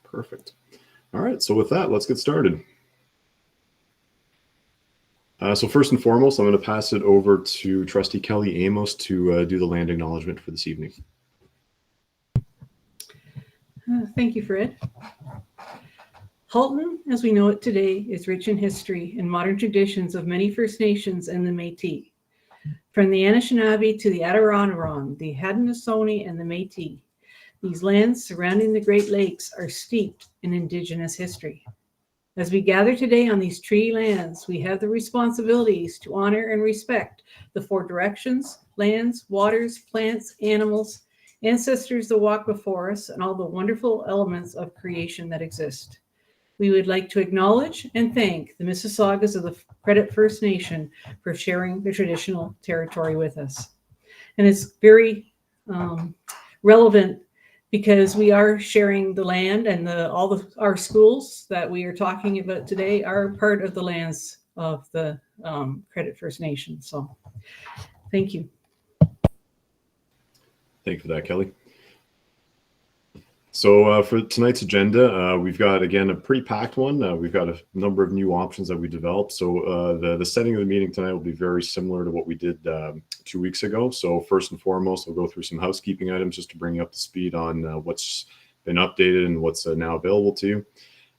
Perfect. All right, so with that, let's get started. So first and foremost, I'm going to pass it over to Trustee Kelly Amos to do the land acknowledgement for this evening. Thank you, Fred. Halton, as we know it today, is rich in history and modern traditions of many First Nations and the Métis. From the Anishinaabe to the Adirondack, the Haudenosaunee, and the Métis, these lands surrounding the Great Lakes are steeped in Indigenous history. As we gather today on these treaty lands, we have the responsibilities to honor and respect the four directions, lands, waters, plants, animals, ancestors that walk before us, and all the wonderful elements of creation that exist. We would like to acknowledge and thank the Mississaugas of the Credit First Nation for sharing their traditional territory with us. And it's very relevant because we are sharing the land, and our schools that we are talking about today are part of the lands of the Credit First Nation. So thank you. Thank you for that, Kelly. So for tonight's agenda, we've got, again, a pretty packed one. We've got a number of new options that we developed. So the setting of the meeting tonight will be very similar to what we did 2 weeks ago. So first and foremost, we'll go through some housekeeping items just to bring you up to speed on what's been updated and what's now available to you.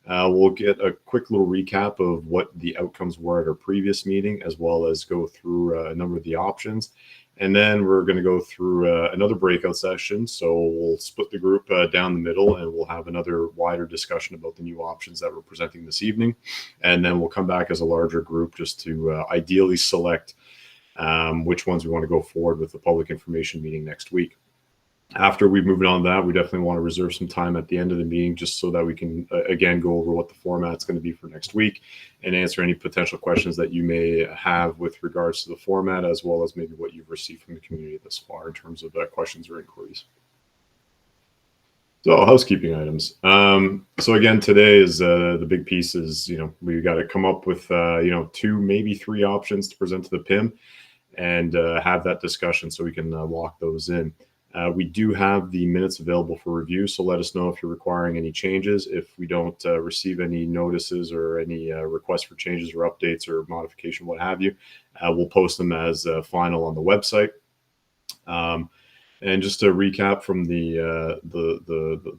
We'll get a quick little recap of what the outcomes were at our previous meeting, as well as go through a number of the options. And then we're going to go through another breakout session. So we'll split the group down the middle, and we'll have another wider discussion about the new options that we're presenting this evening. And then we'll come back as a larger group just to ideally select which ones we want to go forward with the public information meeting next week. After we've moved on to that, we definitely want to reserve some time at the end of the meeting just so that we can, again, go over what the format's going to be for next week and answer any potential questions that you may have with regards to the format, as well as maybe what you've received from the community thus far in terms of questions or inquiries. So housekeeping items. So again, today is the big piece is, we got to come up with, 2, maybe 3 options to present to the PIM and have that discussion so we can lock those in. We do have the minutes available for review, so let us know if you're requiring any changes. If we don't receive any notices or any requests for changes or updates or modification, what have you, we'll post them as final on the website. And just to recap from the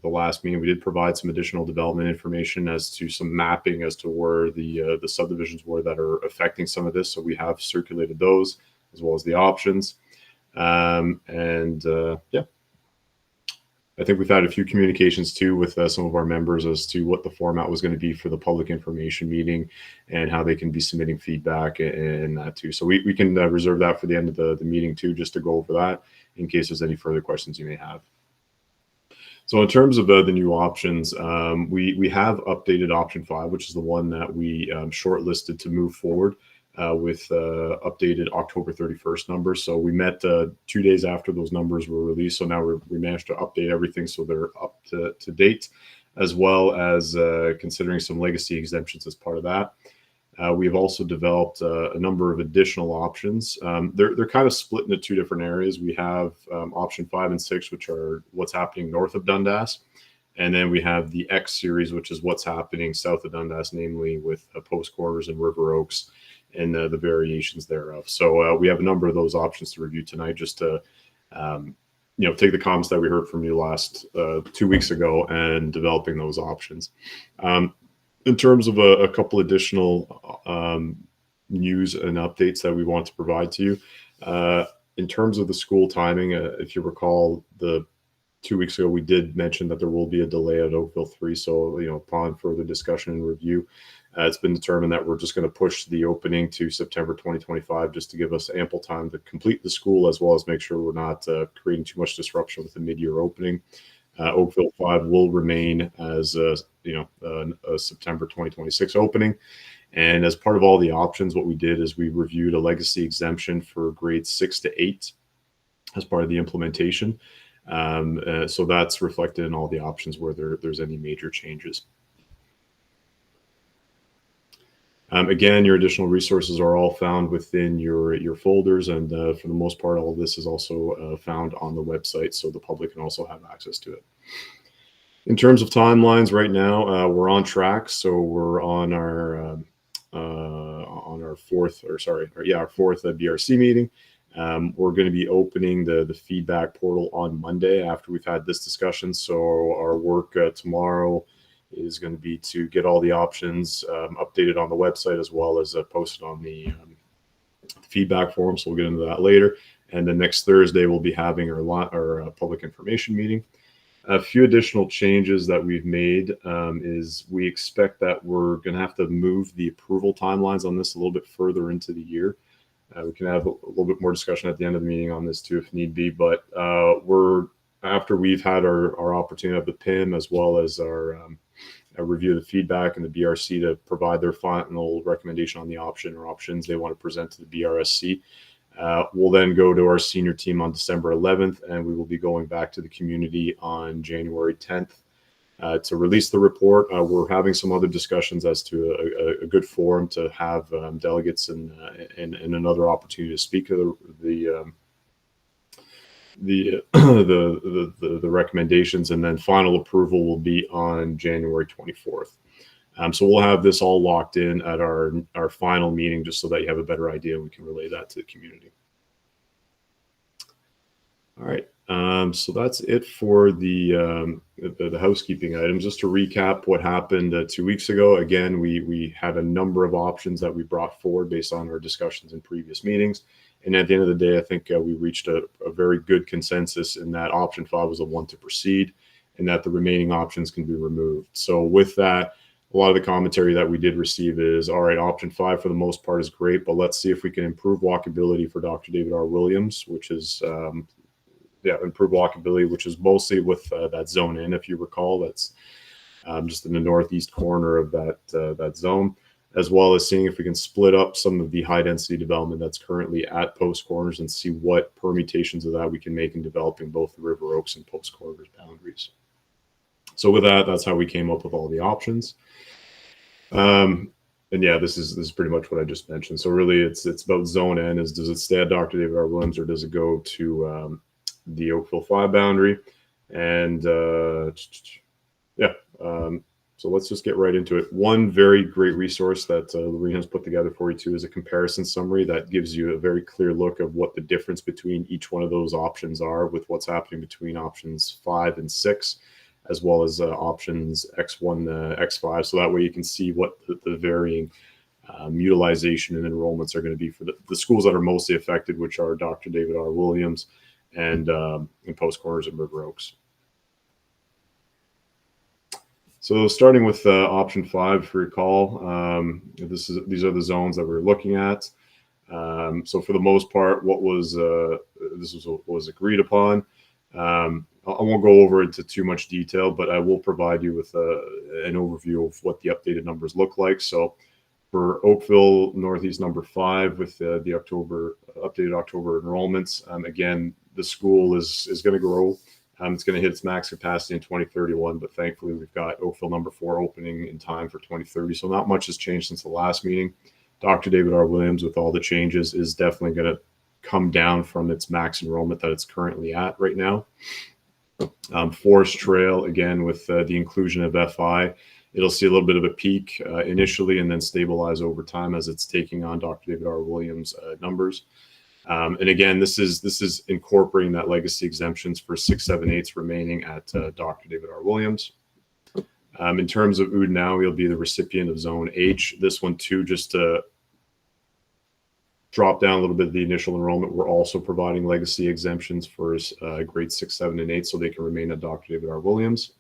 last meeting, we did provide some additional development information as to some mapping as to where the subdivisions were that are affecting some of this. So we have circulated those as well as the options. Yeah, I think we've had a few communications too with some of our members as to what the format was going to be for the public information meeting and how they can be submitting feedback and that too. So we can reserve that for the end of the meeting too, just to go over that in case there's any further questions you may have. So in terms of the new options, we have updated option 5, which is the one that we shortlisted to move forward with updated October 31st numbers. So we met 2 days after those numbers were released. So now we managed to update everything so they're up to date, as well as considering some legacy exemptions as part of that. We've also developed a number of additional options. They're kind of split into 2 different areas. We have option 5 and 6, which are what's happening north of Dundas. And then we have the X series, which is what's happening south of Dundas, namely with Post Corners and River Oaks and the variations thereof. So we have a number of those options to review tonight, just to take the comments that we heard from you last 2 weeks ago and developing those options. In terms of a couple additional news and updates that we want to provide to you, in terms of the school timing, if you recall, 2 weeks ago we did mention that there will be a delay at Oakville 3. So upon further discussion and review, it's been determined that we're just going to push the opening to September 2025, just to give us ample time to complete the school, as well as make sure we're not creating too much disruption with the mid-year opening. Oakville 5 will remain as a September 2026 opening. And as part of all the options, what we did is we reviewed a legacy exemption for grades 6 to 8 as part of the implementation. So that's reflected in all the options where there's any major changes. Again, your additional resources are all found within your folders, and for the most part, all of this is also found on the website, so the public can also have access to it. In terms of timelines, right now we're on track. So we're on our fourth BRC meeting. We're going to be opening the feedback portal on Monday after we've had this discussion. So our work tomorrow is going to be to get all the options updated on the website, as well as posted on the feedback forum. So we'll get into that later. And then next Thursday, we'll be having our public information meeting. A few additional changes that we've made is we expect that we're going to have to move the approval timelines on this a little bit further into the year. We can have a little bit more discussion at the end of the meeting on this too, if need be. But after we've had our opportunity of the PIM, as well as our review of the feedback and the BRC to provide their final recommendation on the option or options they want to present to the BRSC. We'll then go to our senior team on December 11th, and we will be going back to the community on January 10th to release the report. We're having some other discussions as to a good forum to have delegates and another opportunity to speak to the recommendations, and then final approval will be on January 24th. So we'll have this all locked in at our final meeting, just so that you have a better idea and we can relay that to the community. All right. So that's it for the housekeeping items. Just to recap what happened 2 weeks ago. Again, we had a number of options that we brought forward based on our discussions in previous meetings. And at the end of the day, I think we reached a very good consensus in that option 5 was the one to proceed, and that the remaining options can be removed. So with that, a lot of the commentary that we did receive is, all right, option 5 for the most part is great, but let's see if we can improve walkability for Dr. David R. Williams, which is, improve walkability, which is mostly with that zone in, if you recall, that's just in the northeast corner of that zone, as well as seeing if we can split up some of the high density development that's currently at Post Corners and see what permutations of that we can make in developing both the River Oaks and Post Corners boundaries. So with that, that's how we came up with all the options. And yeah, this is pretty much what I just mentioned. So really, it's about zone N. Does it stay at Dr. David R. Williams, or does it go to the Oakville 5 boundary? And so let's just get right into it. One very great resource that Lorene has put together for you too is a comparison summary that gives you a very clear look of what the difference between each one of those options are, with what's happening between options 5 and 6. As well as options X1, X5. So that way you can see what the varying utilization and enrollments are going to be for the schools that are mostly affected, which are Dr. David R. Williams and Post Corners and River Oaks. So starting with option 5, if you recall, these are the zones that we're looking at. So for the most part, what was agreed upon. I won't go over into too much detail, but I will provide you with an overview of what the updated numbers look like. So for Oakville Northeast number 5, with the updated October enrollments, again, the school is going to grow. It's going to hit its max capacity in 2031, but thankfully we've got Oakville number 4 opening in time for 2030. So not much has changed since the last meeting. Dr. David R. Williams, with all the changes, is definitely going to come down from its max enrollment that it's currently at right now. Forest Trail, again, with the inclusion of FI, it'll see a little bit of a peak initially and then stabilize over time as it's taking on Dr. David R. Williams numbers. And again, this is incorporating that legacy exemptions for 6, 7, 8 remaining at Dr. David R. Williams. In terms of Udinawi, will be the recipient of Zone H. This one too, just to drop down a little bit of the initial enrollment, we're also providing legacy exemptions for grades 6, 7, and 8, so they can remain at Dr. David R. Williams.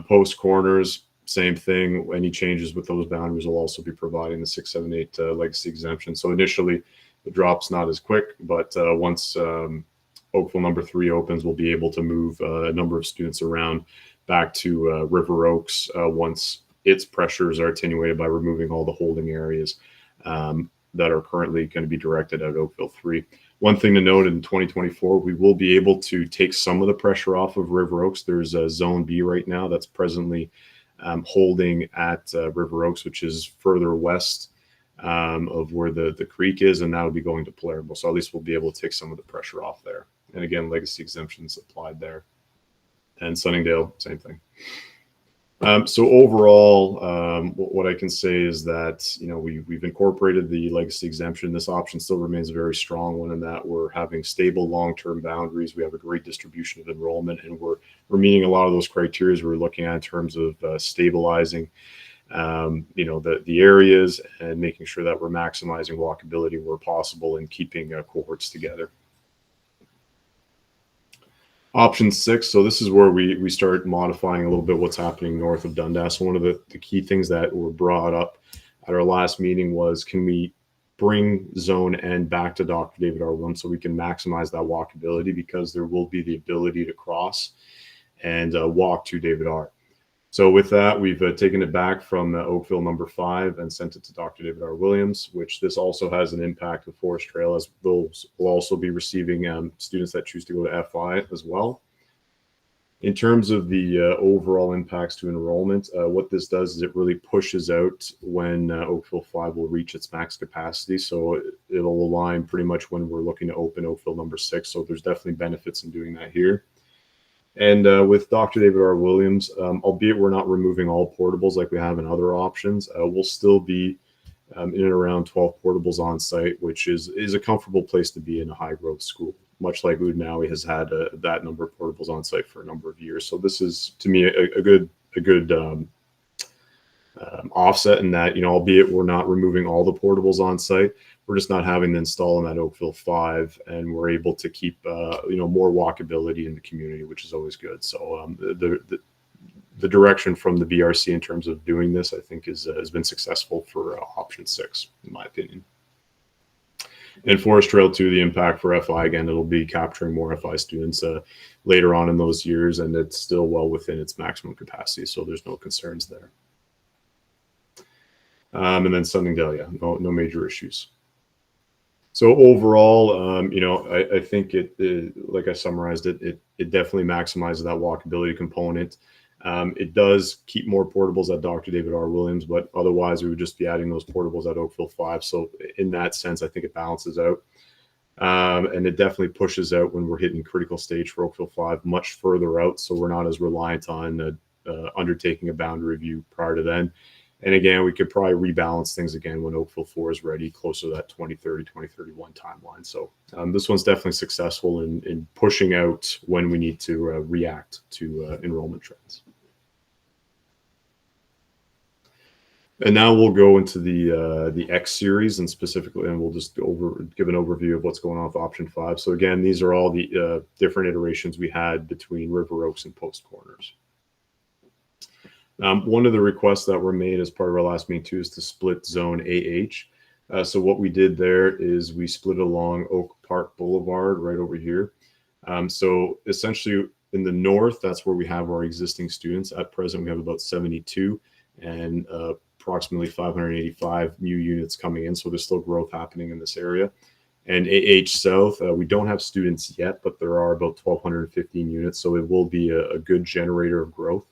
Post Corners, same thing. Any changes with those boundaries will also be providing the 6, 7, 8 legacy exemption. So initially, the drop's not as quick, but once Oakville number 3 opens, we'll be able to move a number of students around back to River Oaks once its pressures are attenuated by removing all the holding areas that are currently going to be directed at Oakville 3. One thing to note, in 2024, we will be able to take some of the pressure off of River Oaks. There's a Zone B right now that's presently holding at River Oaks, which is further west of where the creek is, and that will be going to Palermo. So at least we'll be able to take some of the pressure off there. And again, legacy exemptions applied there. and Sunningdale, same thing. So overall, what I can say is that, we've incorporated the legacy exemption. This option still remains a very strong one in that we're having stable long-term boundaries. We have a great distribution of enrollment, and we're meeting a lot of those criteria we're looking at in terms of stabilizing, the areas and making sure that we're maximizing walkability where possible and keeping cohorts together. Option 6, so this is where we start modifying a little bit what's happening north of Dundas. One of the key things that were brought up at our last meeting was, can we bring Zone N back to Dr. David R. Williams so we can maximize that walkability, because there will be the ability to cross and walk to David R. So with that, we've taken it back from Oakville number 5 and sent it to Dr. David R. Williams, which this also has an impact with Forest Trail, as those will also be receiving students that choose to go to FI as well. In terms of the overall impacts to enrollment, what this does is it really pushes out when Oakville 5 will reach its max capacity. So it'll align pretty much when we're looking to open Oakville number 6. So there's definitely benefits in doing that here. And with Dr. David R. Williams, albeit we're not removing all portables like we have in other options, we'll still be in and around 12 portables on site, which is a comfortable place to be in a high growth school, much like Udmaui has had that number of portables on site for a number of years. So this is, to me, a good offset in that, albeit we're not removing all the portables on site, we're just not having to install them at Oakville 5, and we're able to keep more walkability in the community, which is always good. So the direction from the BRC in terms of doing this, I think, has been successful for option 6, in my opinion. And Forest Trail 2, the impact for FI, again, it'll be capturing more FI students later on in those years, and it's still well within its maximum capacity, so there's no concerns there. And then Sunningdale, yeah, no major issues. So overall, I think it, like I summarized it definitely maximizes that walkability component. It does keep more portables at Dr. David R. Williams, but otherwise we would just be adding those portables at Oakville 5. So in that sense, I think it balances out. And it definitely pushes out when we're hitting critical stage for Oakville 5 much further out. So we're not as reliant on undertaking a boundary review prior to then. And again, we could probably rebalance things again when Oakville 4 is ready, closer to that 2030, 2031 timeline. So this one's definitely successful in pushing out when we need to react to enrollment trends. And now we'll go into the X series, and specifically, and we'll just give an overview of what's going on with option 5. So again, these are all the different iterations we had between River Oaks and Post Corners. One of the requests that were made as part of our last meeting too is to split Zone AH. So what we did there is we split along Oak Park Boulevard right over here. So essentially in the north, that's where we have our existing students. At present, we have about 72 and approximately 585 new units coming in. So there's still growth happening in this area. And AH South, we don't have students yet, but there are about 1,215 units. So it will be a good generator of growth.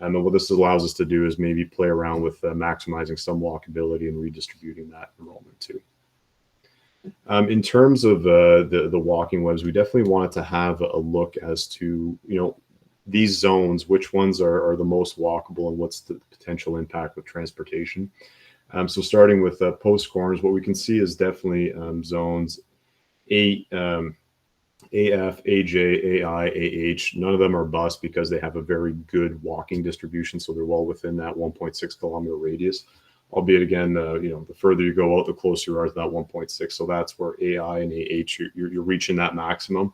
And what this allows us to do is maybe play around with maximizing some walkability and redistributing that enrollment too. In terms of the walking webs, we definitely wanted to have a look as to, these zones, which ones are the most walkable and what's the potential impact with transportation. So starting with Post Corners, what we can see is definitely zones AF, AJ, AI, AH. None of them are bus because they have a very good walking distribution, so they're well within that 1.6 kilometer radius. Albeit again, the further you go out, the closer you are to that 1.6. So that's where AI and AH, you're reaching that maximum.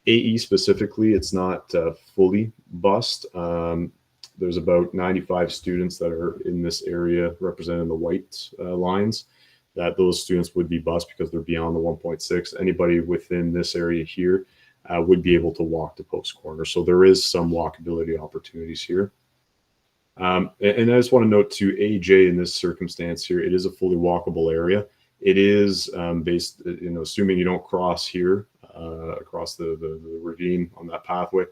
AE specifically, it's not fully bused. There's about 95 students that are in this area representing the white lines, that those students would be bused because they're beyond the 1.6. Anybody within this area here would be able to walk to Post Corner. So there is some walkability opportunities here. And I just want to note too, AJ in this circumstance here, it is a fully walkable area. It is based, assuming you don't cross here across the ravine on that pathway.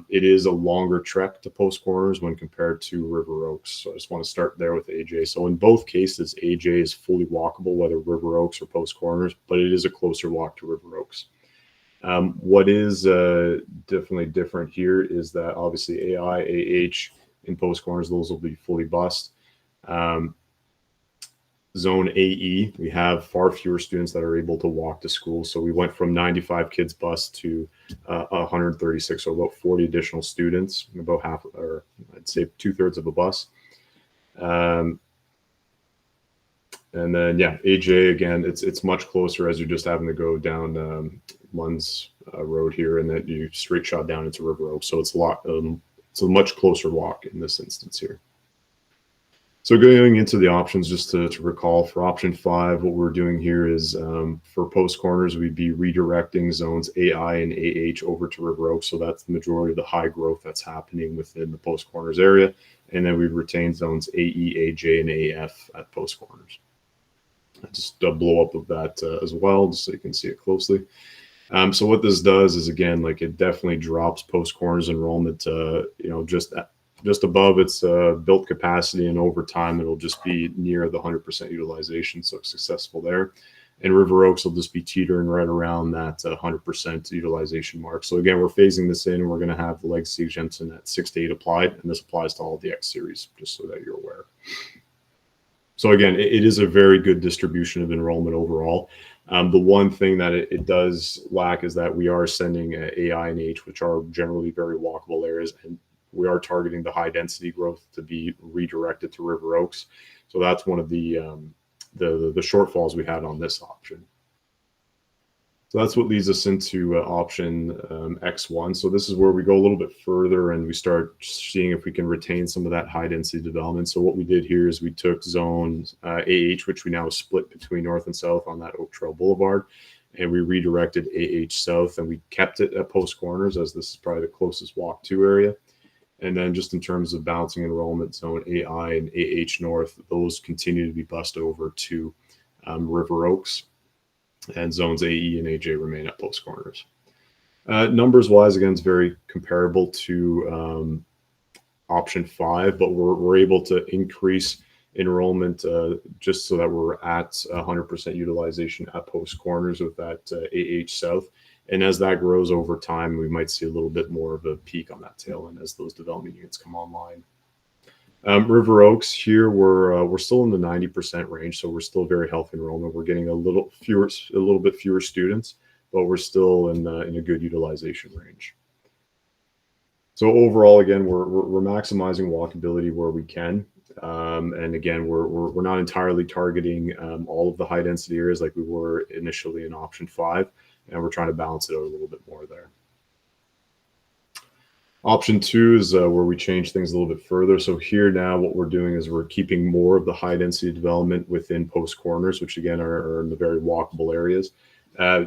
It is a longer trek to Post Corners when compared to River Oaks. So I just want to start there with AJ. So in both cases, AJ is fully walkable, whether River Oaks or Post Corners, but it is a closer walk to River Oaks. What is definitely different here is that obviously AI, AH in post corners, those will be fully bused. Zone AE, we have far fewer students that are able to walk to school. So we went from 95 kids bused to 136, so about 40 additional students, about half, or I'd say 2/3 of a bus. And then, yeah, AJ, again, it's much closer as you're just having to go down Lund's Road here, and then you straight shot down into River Oaks. So it's it's a much closer walk in this instance here. So going into the options, just to recall, for option 5, what we're doing here is for post corners, we'd be redirecting zones AI and AH over to River Oaks. So that's the majority of the high growth that's happening within the post corners area. And then we retain zones AE, AJ, and AF at post corners. Just a blow up of that as well, just so you can see it closely. So what this does is, again, like, it definitely drops post corners enrollment to, just above its built capacity, and over time it'll just be near the 100% utilization, so successful there. And River Oaks will just be teetering right around that 100% utilization mark. So again, we're phasing this in, and we're going to have the legacy exemption at 6 to 8 applied, and this applies to all the X series, just so that you're aware. So again, it is a very good distribution of enrollment overall. The one thing that it does lack is that we are sending AI and H, which are generally very walkable areas, and we are targeting the high density growth to be redirected to River Oaks. So that's one of the shortfalls we had on this option. So that's what leads us into option X1. So this is where we go a little bit further and we start seeing if we can retain some of that high density development. So what we did here is we took zone AH, which we now split between north and south on that Oak Trail Boulevard, and we redirected AH south, and we kept it at post corners, as this is probably the closest walk to area. And then just in terms of balancing enrollment, zone AI and AH north, those continue to be bused over to River Oaks, and zones AE and AJ remain at post corners. Numbers wise, again, it's very comparable to option 5, but we're able to increase enrollment just so that we're at 100% utilization at post corners with that AH south. And as that grows over time, we might see a little bit more of a peak on that tail end as those development units come online. River Oaks here, we're still in the 90% range, so we're still very healthy enrollment. We're getting a little bit fewer students, but we're still in a good utilization range. So overall, again, we're maximizing walkability where we can, and again, we're not entirely targeting all of the high density areas like we were initially in option 5, and we're trying to balance it out a little bit more there. Option 2 is where we change things a little bit further. So here now what we're doing is we're keeping more of the high density development within post corners, which again are in the very walkable areas.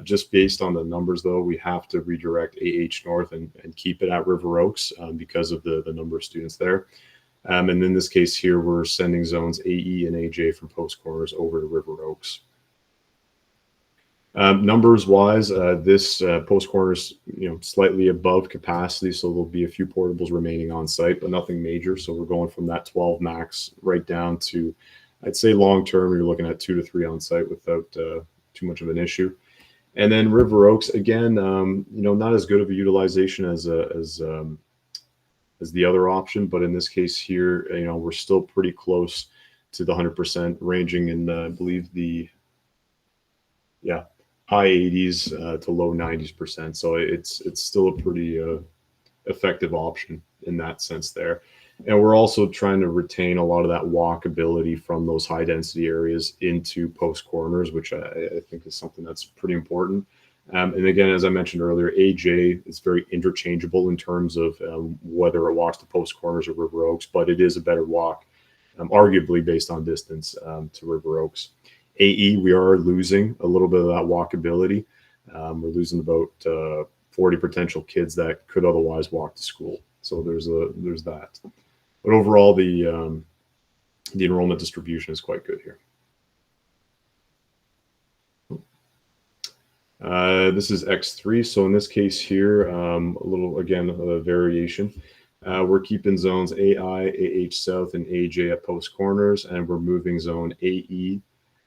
Just based on the numbers, though, we have to redirect AH north and keep it at River Oaks because of the number of students there. And in this case here, we're sending zones AE and AJ from post corners over to River Oaks. Numbers wise, this post corners, slightly above capacity, so there'll be a few portables remaining on site, but nothing major. So we're going from that 12 max right down to, I'd say long term, you're looking at 2 to 3 on site without too much of an issue. And then River Oaks, again, not as good of a utilization as the other option, but in this case here, we're still pretty close to the 100%, ranging in I believe the high 80s to low 90s%. So it's still a pretty effective option in that sense there. And we're also trying to retain a lot of that walkability from those high density areas into post corners, which I think is something that's pretty important. And again, as I mentioned earlier, AJ is very interchangeable in terms of whether it walks to post corners or River Oaks, but it is a better walk, arguably based on distance, to River Oaks. AE, we are losing a little bit of that walkability. We're losing about 40 potential kids that could otherwise walk to school. So there's that. But overall, the enrollment distribution is quite good here. This is X3. So in this case here, a little, again, a variation. We're keeping zones AI, AH South, and AJ at post corners, and we're moving zone AE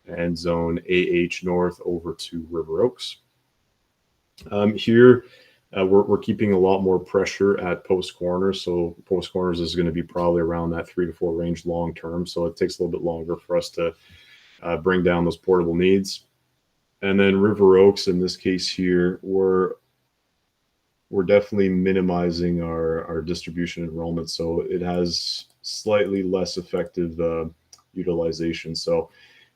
and zone AH North over to River Oaks. Here, we're keeping a lot more pressure at post corners. So post corners is going to be probably around that 3 to 4 range long term. So it takes a little bit longer for us to bring down those portable needs. And then River Oaks, in this case here, we're definitely minimizing our distribution enrollment. So it has slightly less effective utilization. So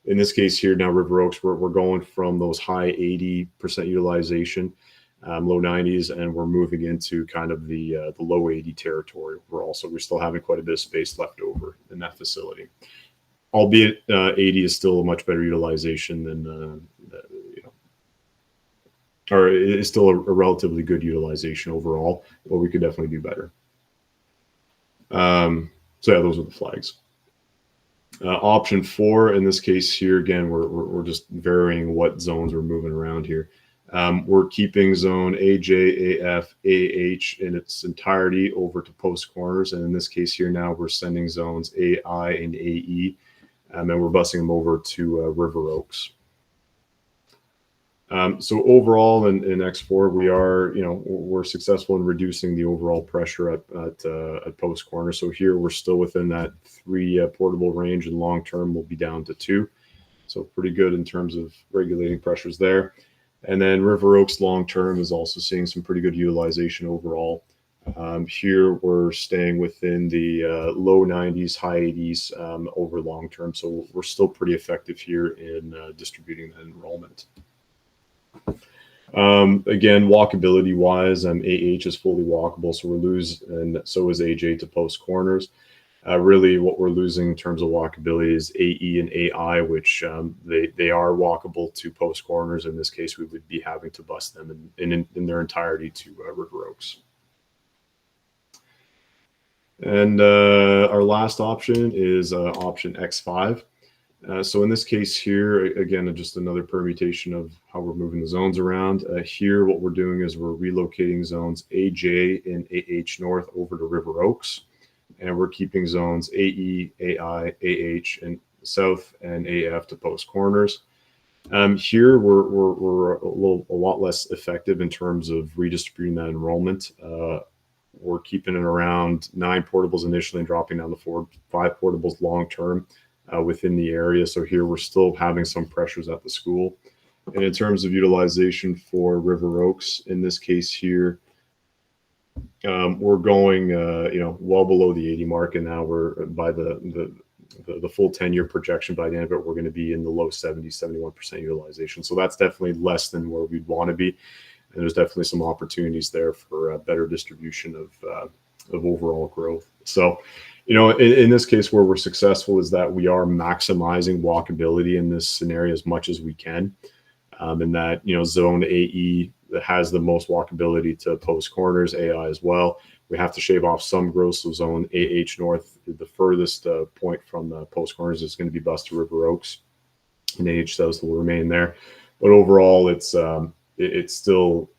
in this case here now, River Oaks, we're going from those high 80% utilization, low 90s, and we're moving into kind of the low 80 territory overall. So we're still having quite a bit of space left over in that facility. Albeit 80 is still a much better utilization than, or it's still a relatively good utilization overall, but we could definitely do better. So yeah, those are the flags. Option 4, in this case here, again, we're just varying what zones we're moving around here. We're keeping zone AJ, AF, AH in its entirety over to post corners. And in this case here now, we're sending zones AI and AE, and we're busing them over to River Oaks. So overall in X4, we are, we're successful in reducing the overall pressure at post corner. So here we're still within that 3 portable range, and long term we'll be down to 2. So pretty good in terms of regulating pressures there. And then River Oaks long term is also seeing some pretty good utilization overall. Here we're staying within the low 90s, high 80s over long term. So we're still pretty effective here in distributing that enrollment. Again, walkability wise, AH is fully walkable, so we're losing, and so is AJ to post corners. Really what we're losing in terms of walkability is AE and AI, which they are walkable to post corners. In this case, we would be having to bus them in their entirety to River Oaks. And our last option is option X5. So in this case here, again, just another permutation of how we're moving the zones around. Here, what we're doing is we're relocating zones AJ and AH north over to River Oaks, and we're keeping zones AE, AI, AH, and south and AF to post corners. Here, we're a lot less effective in terms of redistributing that enrollment. We're keeping it around 9 portables initially and dropping down to 5 portables long term. Within the area. So here we're still having some pressures at the school. And in terms of utilization for River Oaks, in this case here, we're going, well below the 80 mark, and now we're by the full 10-year projection. By the end of it, we're going to be in the low 70, 71% utilization. So that's definitely less than where we'd want to be. And there's definitely some opportunities there for better distribution of overall growth. So, in this case, where we're successful is that we are maximizing walkability in this scenario as much as we can. And that, zone AE that has the most walkability to post corners, AI as well. We have to shave off some growth. So zone AH north, the furthest point from the post corners is going to be bus to River Oaks, and AH south will remain there. But overall, it's still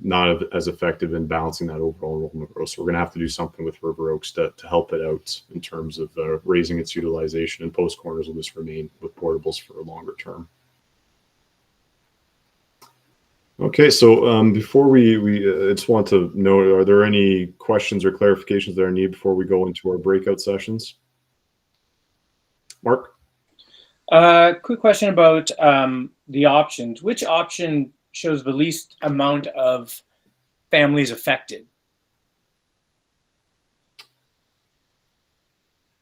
not as effective in balancing that overall enrollment growth. So we're going to have to do something with River Oaks to help it out in terms of raising its utilization, and post corners will just remain with portables for a longer term. Okay, so before we just want to know, are there any questions or clarifications that are needed before we go into our breakout sessions? Mark? Quick question about the options. Which option shows the least amount of families affected?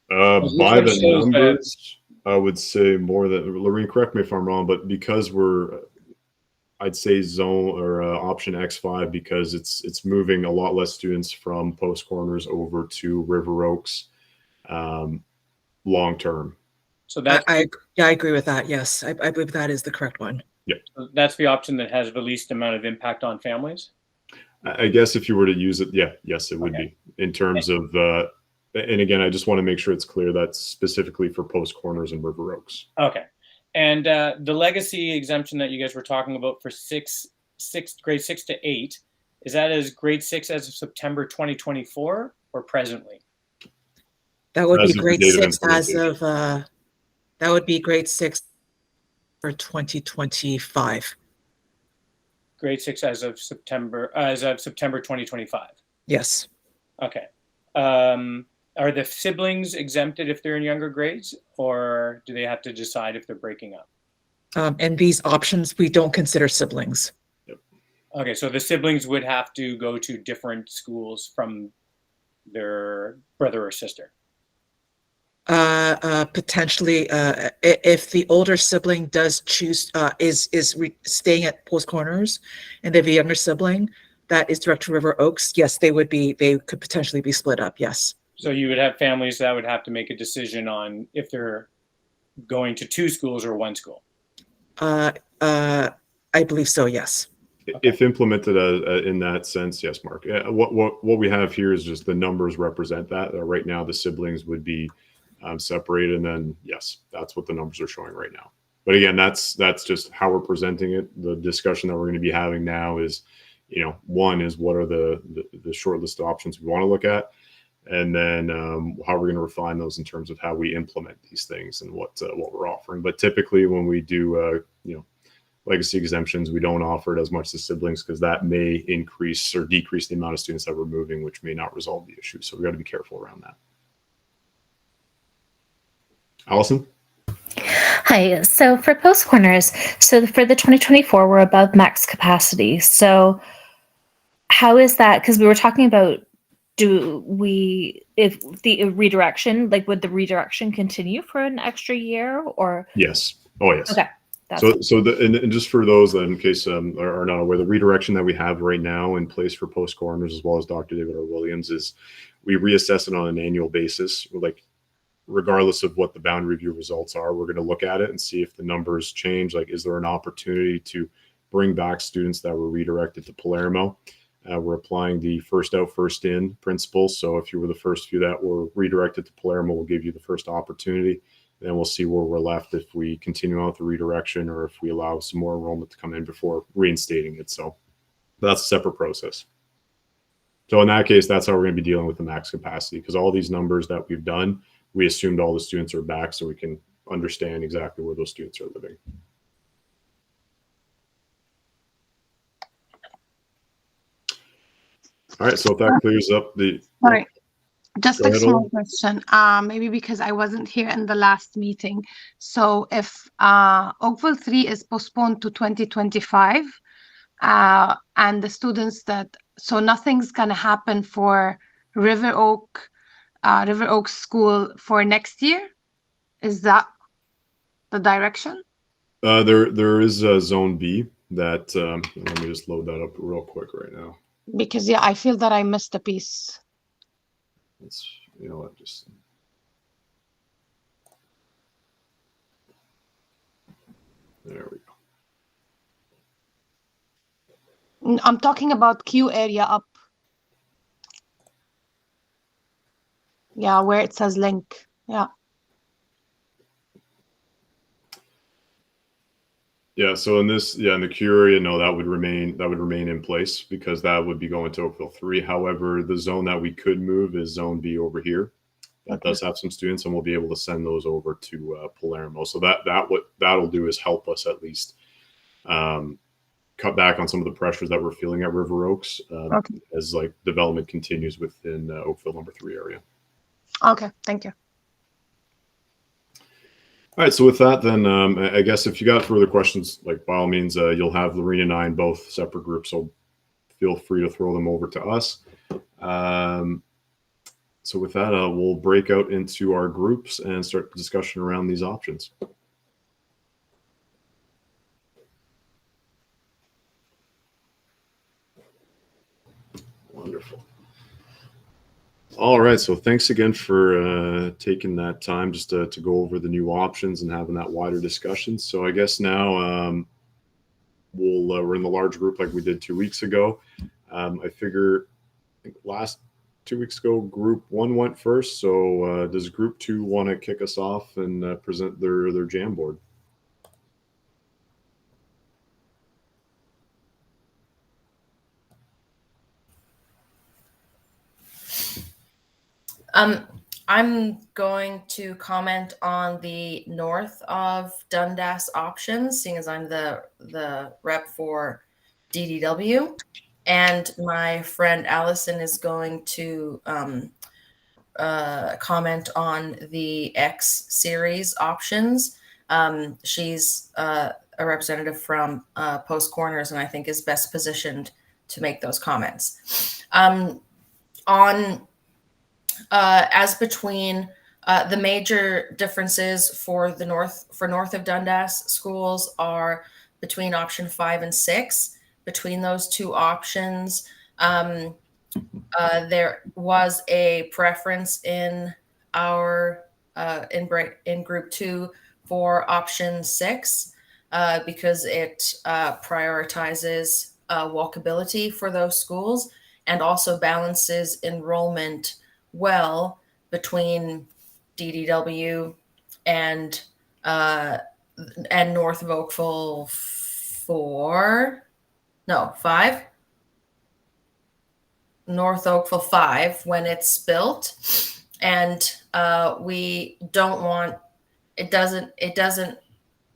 By the numbers, I would say more than, Lorene, correct me if I'm wrong, but because I'd say zone or option X5, because it's moving a lot less students from post corners over to River Oaks long term. So that I agree with that. Yes, I believe that is the correct one. Yeah, that's the option that has the least amount of impact on families. I guess if you were to use it, yes, it would be in terms of. And again, I just want to make sure it's clear that's specifically for post corners and River Oaks. Okay. And the legacy exemption that you guys were talking about for grade 6 to 8, is that as grade 6 as of September 2024 or presently? That would be grade 6 as of, that would be grade 6 for 2025. grade 6 as of September 2025. Yes. Okay. Are the siblings exempted if they're in younger grades, or do they have to decide if they're breaking up? And these options, we don't consider siblings. Okay, so the siblings would have to go to different schools from their brother or sister. Potentially, if the older sibling does choose, is staying at Post Corners, and they have a younger sibling that is direct to River Oaks, yes, they could potentially be split up. Yes. So you would have families that would have to make a decision on if they're going to 2 schools or 1 school. I believe so. Yes. If implemented in that sense, yes, Mark. What we have here is just the numbers represent that. Right now, the siblings would be separated, and then yes, that's what the numbers are showing right now. But again, that's just how we're presenting it. The discussion that we're going to be having now is, one is what are the short list of options we want to look at, and then how we're going to refine those in terms of how we implement these things and what we're offering. But typically, when we do legacy exemptions, we don't offer it as much to siblings because that may increase or decrease the amount of students that we're moving, which may not resolve the issue. So we got to be careful around that. Allison? Hi. So for Post Corners, so for the 2024, we're above max capacity. So how is that? Because we were talking about, if the redirection, like would the redirection continue for an extra year or? Yes. Oh, yes. Okay. And just for those that in case are not aware, the redirection that we have right now in place for Post Corners as well as Dr. David R. Williams is we reassess it on an annual basis. Like regardless of what the boundary review results are, we're going to look at it and see if the numbers change. Like, is there an opportunity to bring back students that were redirected to Palermo? We're applying the first out, first in principle. So if you were the first few that were redirected to Palermo, we'll give you the first opportunity. Then we'll see where we're left if we continue on with the redirection or if we allow some more enrollment to come in before reinstating it. So that's a separate process. So in that case, that's how we're going to be dealing with the max capacity, because all these numbers that we've done, we assumed all the students are back so we can understand exactly where those students are living. All right, so if that clears up the... All right. Just a small Olga. question, maybe because I wasn't here in the last meeting. So if Oakville 3 is postponed to 2025, and the students so nothing's gonna happen for River Oaks School for next year? Is that the direction? There is a Zone B that, let me just load that up real quick right now. Because yeah, I feel that I missed a piece. It's, you know what, just there we go. I'm talking about Q area up. Yeah, where it says link. Yeah. Yeah, so in this, in the Q area, no, that would remain in place because that would be going to Oakville 3. However, the zone that we could move is Zone B over here. That does have some students, and we'll be able to send those over to Palermo. So what that'll do is help us at least cut back on some of the pressures that we're feeling at River Oaks as like development continues within Oakville number 3 area. Okay, thank you. All right, so with that, then I guess if you got further questions, like by all means, you'll have Lorena and I in both separate groups, so feel free to throw them over to us. So with that, we'll break out into our groups and start the discussion around these options. Wonderful. All right, so thanks again for taking that time just to go over the new options and having that wider discussion. So I guess now we're in the large group like we did 2 weeks ago. I figure last 2 weeks ago, group 1 went first. So does group 2 want to kick us off and present their Jamboard? I'm going to comment on the north of Dundas options, seeing as I'm the rep for DDW. And my friend Allison is going to comment on the X series options. She's a representative from Post Corners, and I think is best positioned to make those comments. As between the major differences for the north of Dundas schools are between option 5 and 6. Between those two options, there was a preference in our in group 2 for option 6 because it prioritizes walkability for those schools and also balances enrollment well between DDW and north of Oakville 5. North Oakville 5 when it's built, and we don't want it doesn't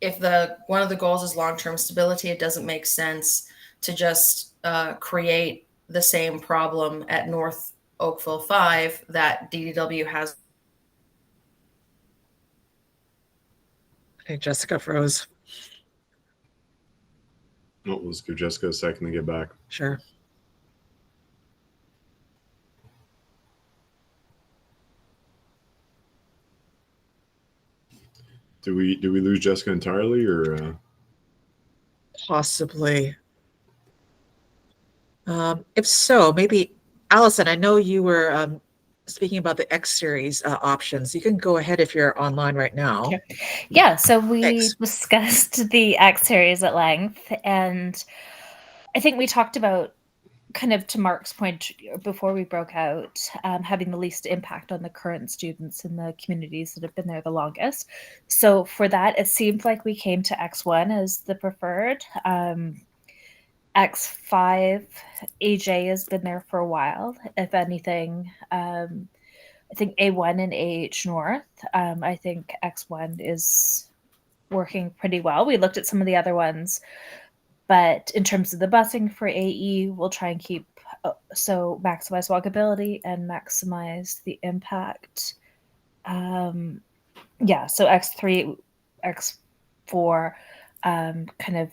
if one of the goals is long-term stability, it doesn't make sense to just create the same problem at North Oakville 5 that DDW has. Hey, Jessica froze. Oh, let's give Jessica a second to get back. Sure. Do we lose Jessica entirely, or Possibly. If so, maybe Allison, I know you were speaking about the X series options. You can go ahead if you're online right now. Okay. Yeah, so we Thanks. discussed the X series at length, and I think we talked about, kind of to Mark's point before we broke out, having the least impact on the current students in the communities that have been there the longest. So for that, it seemed like we came to X1 as the preferred. X5, AJ has been there for a while. If anything, I think A1 and AH North, I think X1 is working pretty well. We looked at some of the other ones, but in terms of the busing for AE, we'll try and keep, so maximize walkability and maximize the impact. Yeah, so X3, X4 kind of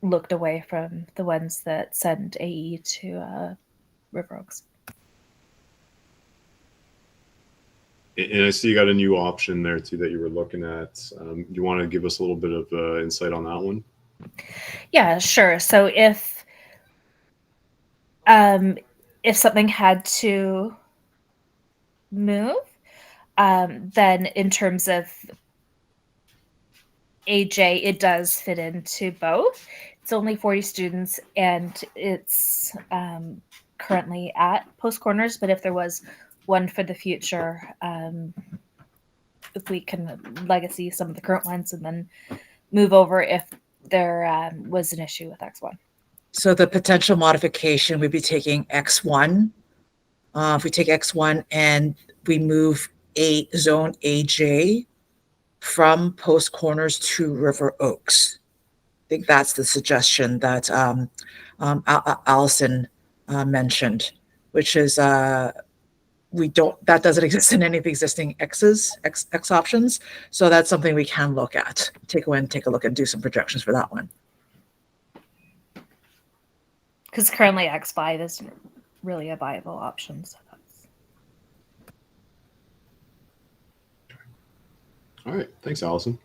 looked away from the ones that send AE to River Oaks. and I see you got a new option there too that you were looking at. You want to give us a little bit of insight on that one? Yeah, sure. So if something had to move, then in terms of AJ, it does fit into both. It's only 40 students, and it's currently at Post Corners, but if there was one for the future, if we can legacy some of the current ones and then move over if there was an issue with X1. So the potential modification would be taking X1. If we take X1 and we move zone AJ from Post Corners to River Oaks. I think that's the suggestion that Allison mentioned, which is that doesn't exist in any of the existing X options. So that's something we can look at. Take a look and do some projections for that one. Because currently X5 isn't really a viable option. So that's... All right, thanks, Allison.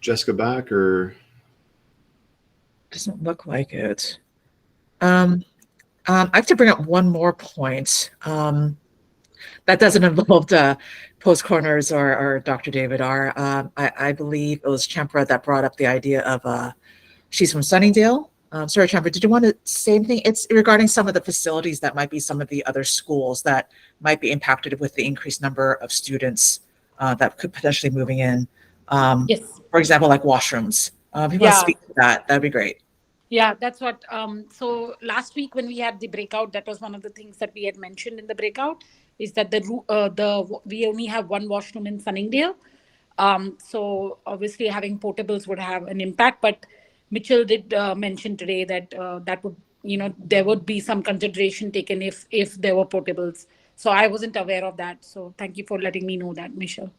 Jessica back, or doesn't look like it. I have to bring up one more point that doesn't involve Post Corners or Dr. David R. I believe it was Chempra that brought up the idea of she's from Sunningdale. Sorry, Chempra, did you want to say anything? It's regarding some of the facilities that might be some of the other schools that might be impacted with the increased number of students that could potentially moving in. Yes. For example, like washrooms. If you want to speak to that, that'd be great. Yeah, that's what. So last week when we had the breakout, that was one of the things that we had mentioned in the breakout, is that we only have one washroom in Sunningdale. So obviously having portables would have an impact, but Mitchell did mention today that that would, there would be some consideration taken if there were portables. So I wasn't aware of that. So thank you for letting me know that, Michelle.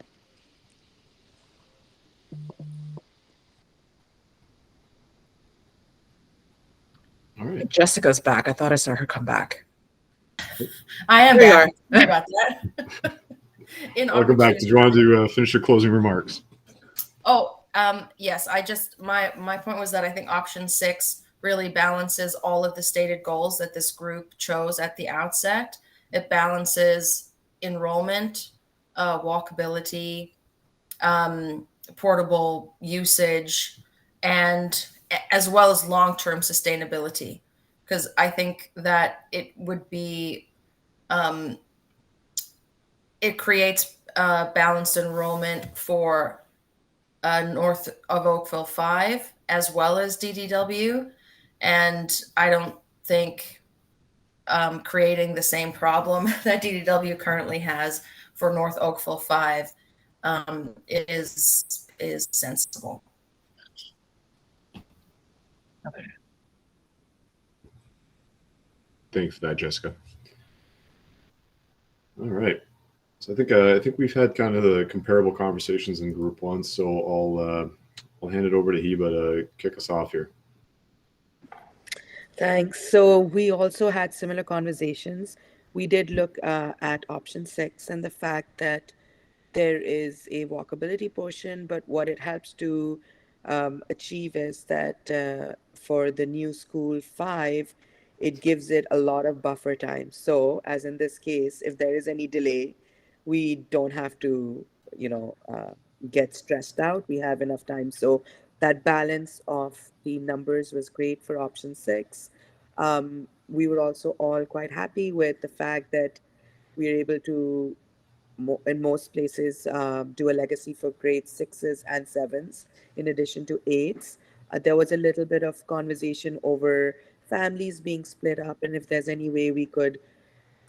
All right. Jessica's back. I thought I saw her come back. I am There you back. are. Sorry about that. Welcome back. Did you want to finish your closing remarks? Oh, yes. My point was that I think option 6 really balances all of the stated goals that this group chose at the outset. It balances enrollment, walkability, portable usage, and as well as long-term sustainability. Because I think that it would be, it creates balanced enrollment for north of Oakville 5 as well as DDW. And I don't think creating the same problem that DDW currently has for North Oakville 5 is sensible. Okay. Thanks for that, Jessica. All right. So I think we've had kind of the comparable conversations in Group 1. So I'll hand it over to Hiba to kick us off here. Thanks. So we also had similar conversations. We did look at option 6 and the fact that there is a walkability portion, but what it helps to achieve is that for the new school 5, it gives it a lot of buffer time. So as in this case, if there is any delay, we don't have to, get stressed out. We have enough time. So that balance of the numbers was great for option 6. We were also all quite happy with the fact that we are able to, in most places, do a legacy for grade 6s and 7s, in addition to 8s. There was a little bit of conversation over families being split up and if there's any way we could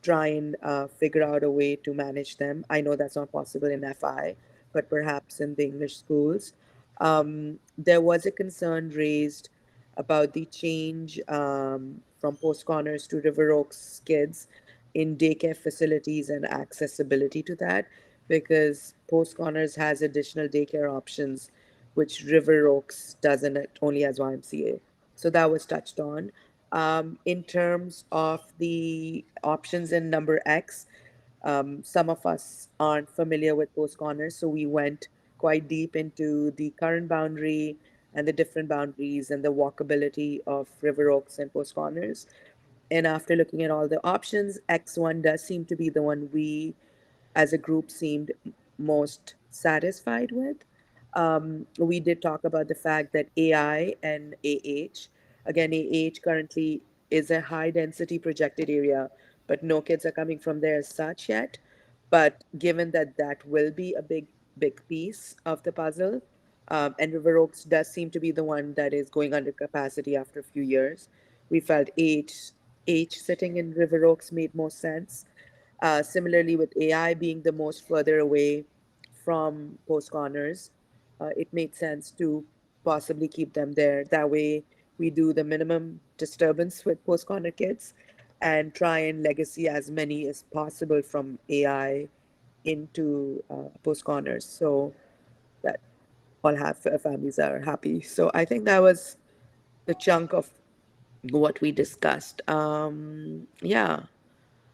try and figure out a way to manage them. I know that's not possible in FI, but perhaps in the English schools. There was a concern raised about the change from Post Corners to River Oaks kids in daycare facilities and accessibility to that, because Post Corners has additional daycare options, which River Oaks doesn't, it only has YMCA. So that was touched on. In terms of the options in number X, some of us aren't familiar with Post Corners, so we went quite deep into the current boundary and the different boundaries and the walkability of River Oaks and Post Corners. And after looking at all the options, X1 does seem to be the one we as a group seemed most satisfied with. We did talk about the fact that AI and AH, again, AH currently is a high density projected area, but no kids are coming from there as such yet. But given that that will be a big piece of the puzzle, and River Oaks does seem to be the one that is going under capacity after a few years, we felt H sitting in River Oaks made more sense. Similarly, with AI being the most further away from Post Corners, it made sense to possibly keep them there. That way, we do the minimum disturbance with Post Corner kids and try and legacy as many as possible from AI into Post Corners, so that all families are happy. So I think that was the chunk of what we discussed. Yeah.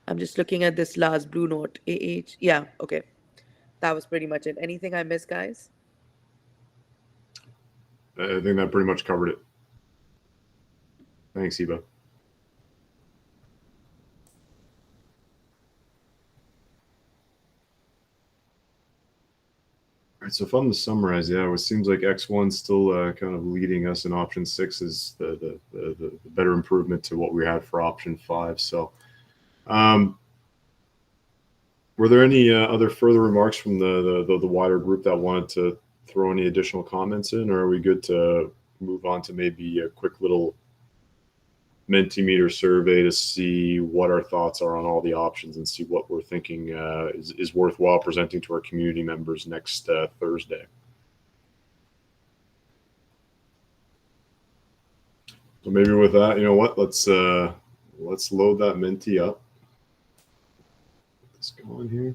I'm just looking at this last blue note. AH. Yeah, okay. That was pretty much it. Anything I missed, guys? I think that pretty much covered it. Thanks, Hiba. All right, so if I'm to summarize, yeah, it seems like X1 still kind of leading us, and option 6 is the better improvement to what we had for option 5. So, were there any other further remarks from the wider group that wanted to throw any additional comments in, or are we good to move on to maybe a quick little Mentimeter survey to see what our thoughts are on all the options and see what we're thinking is worthwhile presenting to our community members next Thursday? So maybe with that, you know what? Let's load that Menti up. Let's go in here.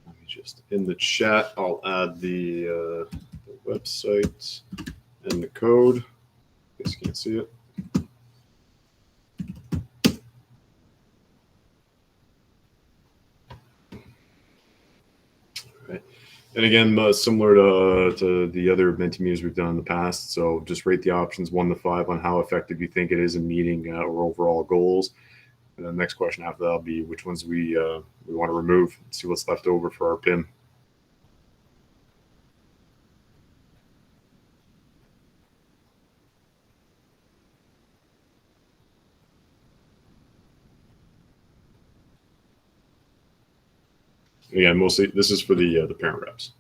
Let me just in the chat. I'll add the website and the code. In case you can't see it. And again, similar to the other Mentimeter we've done in the past. So just rate the options 1 to 5 on how effective you think it is in meeting our overall goals. And the next question after that will be which ones we want to remove, see what's left over for our PIM. Again, mostly this is for the parent reps.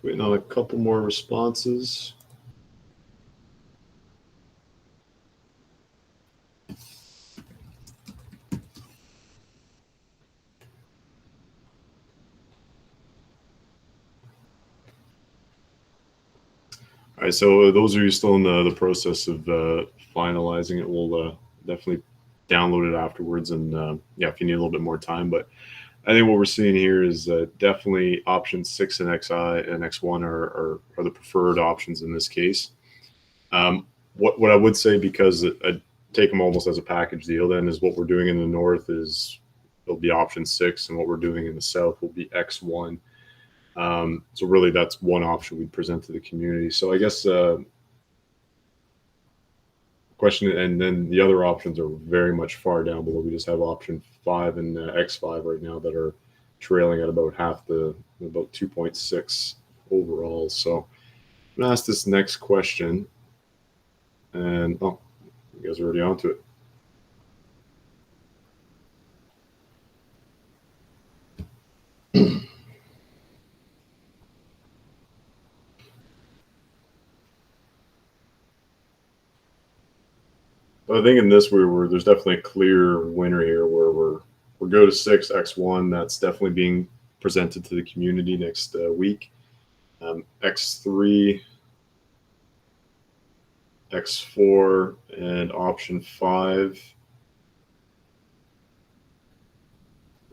Waiting on a couple more responses. All right, so those of you still in the process of finalizing it, we'll definitely download it afterwards. And yeah, if you need a little bit more time, but I think what we're seeing here is definitely options 6 and XI and X1 are the preferred options in this case. What I would say, because I take them almost as a package deal, then is what we're doing in the north is it'll be option 6, and what we're doing in the south will be X1. So really, that's one option we present to the community. So I guess question, and then the other options are very much far down below. We just have option 5 and X5 right now that are trailing at about half about 2.6 overall. So I'm gonna ask this next question, and oh, you guys are already onto it. But I think in this, there's definitely a clear winner here, where we're go to 6 X1. That's definitely being presented to the community next week. X3, X4, and option 5.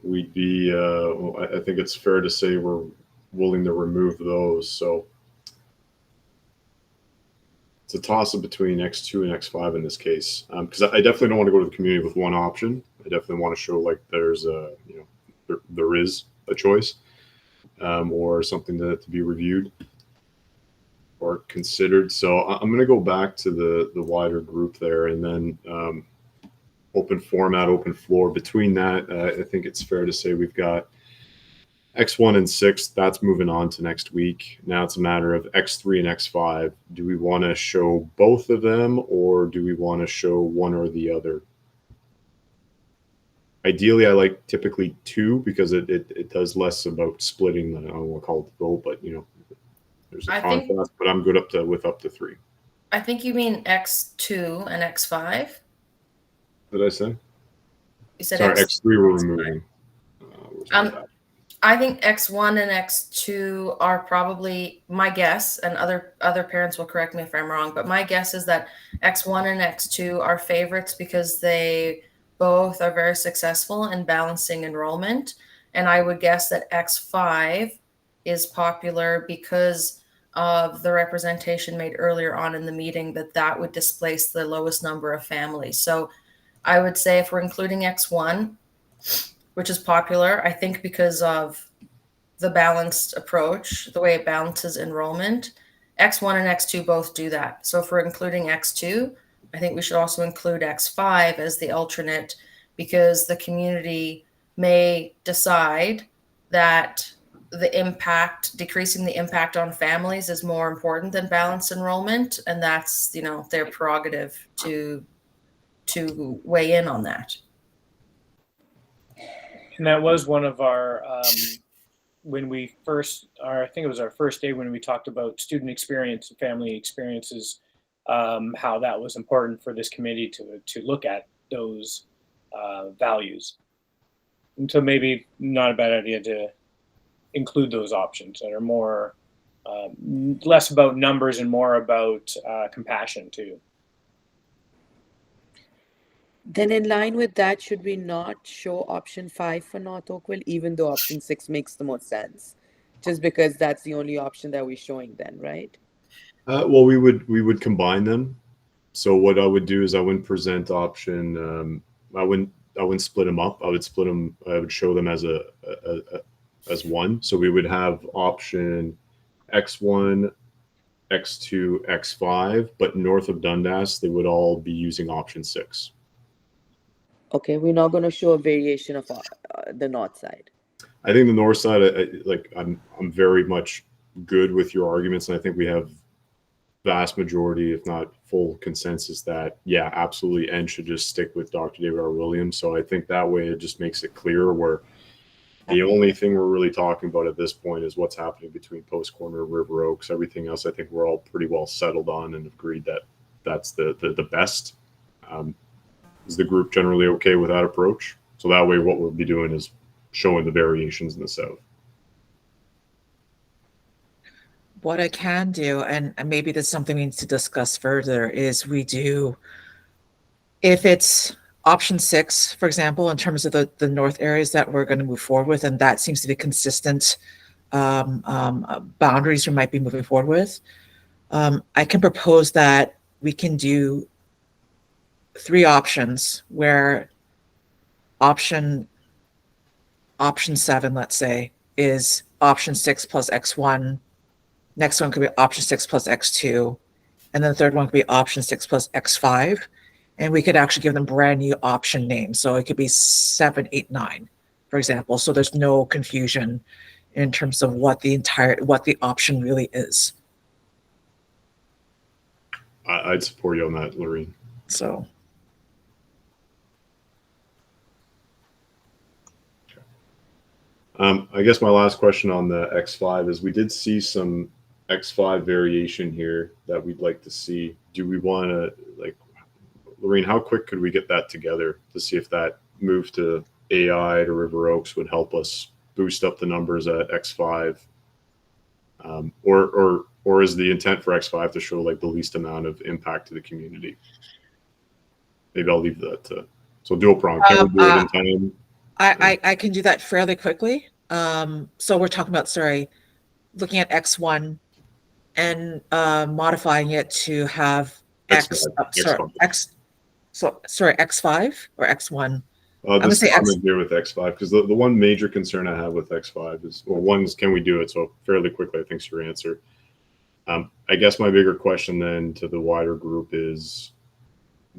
We'd be, well, I think it's fair to say we're willing to remove those. So it's a toss-up between X2 and X5 in this case, because I definitely don't want to go to the community with one option. I definitely want to show like there's a, you know, there is a choice, or something to be reviewed. are considered. So I'm going to go back to the wider group there, and then open format, open floor. Between that, I think it's fair to say we've got X1 and 6. That's moving on to next week. Now it's a matter of X3 and X5. Do we want to show both of them, or do we want to show one or the other? Ideally, I like typically 2 because it does less about splitting the, I don't want to call it the vote, but you know, there's a contrast, but I'm good with up to 3. I think you mean X2 and X5. Did I say? You said sorry, X3 we're removing. I think X1 and X2 are probably, my guess, and other parents will correct me if I'm wrong, but my guess is that X1 and X2 are favorites because they both are very successful in balancing enrollment. And I would guess that X5 is popular because of the representation made earlier on in the meeting that would displace the lowest number of families. So I would say if we're including X1, which is popular, I think because of the balanced approach, the way it balances enrollment, X1 and X2 both do that. So if we're including X2, I think we should also include X5 as the alternate, because the community may decide that decreasing the impact on families is more important than balanced enrollment. And that's, their prerogative to weigh in on that. And that was one of our, when we first, I think it was our first day when we talked about student experience and family experiences, how that was important for this committee to look at those values. And so maybe not a bad idea to include those options that are more, less about numbers and more about compassion too. Then in line with that, should we not show option 5 for North Oakville, even though option 6 makes the most sense? Just because that's the only option that we're showing then, right? Well, we would combine them. So what I would do is I wouldn't present option. I wouldn't split them up. I would split them. I would show them as as one. So we would have option X1, X2, X5, but north of Dundas, they would all be using option 6. Okay, we're not going to show a variation of the north side. I think the north side, I'm very much good with your arguments, and I think we have vast majority, if not full consensus, that yeah, absolutely, N should just stick with Dr. David R. Williams. So I think that way it just makes it clear where the only thing we're really talking about at this point is what's happening between Post Corner and River Oaks. Everything else, I think we're all pretty well settled on and agreed that that's the best. Is the group generally okay with that approach? So that way what we'll be doing is showing the variations in the south. What I can do, and maybe that's something we need to discuss further, is if it's option 6, for example, in terms of the north areas that we're going to move forward with, and that seems to be consistent boundaries we might be moving forward with, I can propose that we can do 3 options where option 7, let's say, is option 6 plus X1. Next one could be option 6 plus X2. And then the third one could be option 6 plus X5. And we could actually give them brand new option names. So it could be 7, 8, 9, for example. So there's no confusion in terms of what the option really is. I'd support you on that, Lorene. So. I guess my last question on the X5 is we did see some X5 variation here that we'd like to see. Do we want to, like, Lorene, how quick could we get that together to see if that move to AI to River Oaks would help us boost up the numbers at X5? Or is the intent for X5 to show like the least amount of impact to the community? Maybe I'll leave that to, so dual prong. Can we do it in time? I can do that fairly quickly. So we're talking about, looking at X1 and modifying it to have X5 or X1. I'm going to say I'm here with X5 because the one major concern I have with X5 is, well, one is can we do it? So fairly quickly, I think is your answer. I guess my bigger question then to the wider group is,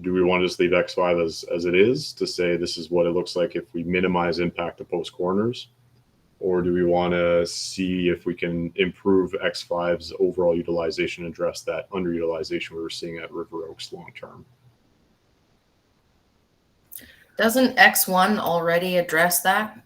do we want to just leave X5 as it is to say this is what it looks like if we minimize impact to post corners? Or do we want to see if we can improve X5's overall utilization and address that underutilization we were seeing at River Oaks long term? Doesn't X1 already address that?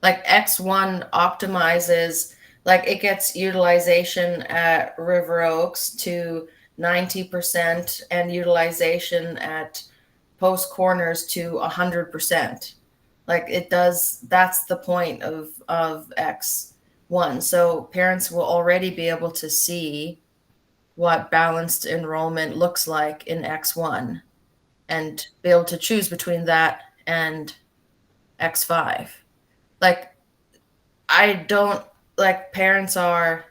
Like X1 optimizes, like it gets utilization at River Oaks to 90% and utilization at post corners to 100%. Like it does, that's the point of X1. So parents will already be able to see what balanced enrollment looks like in X1 and be able to choose between that and X5. Like, I don't, like, parents are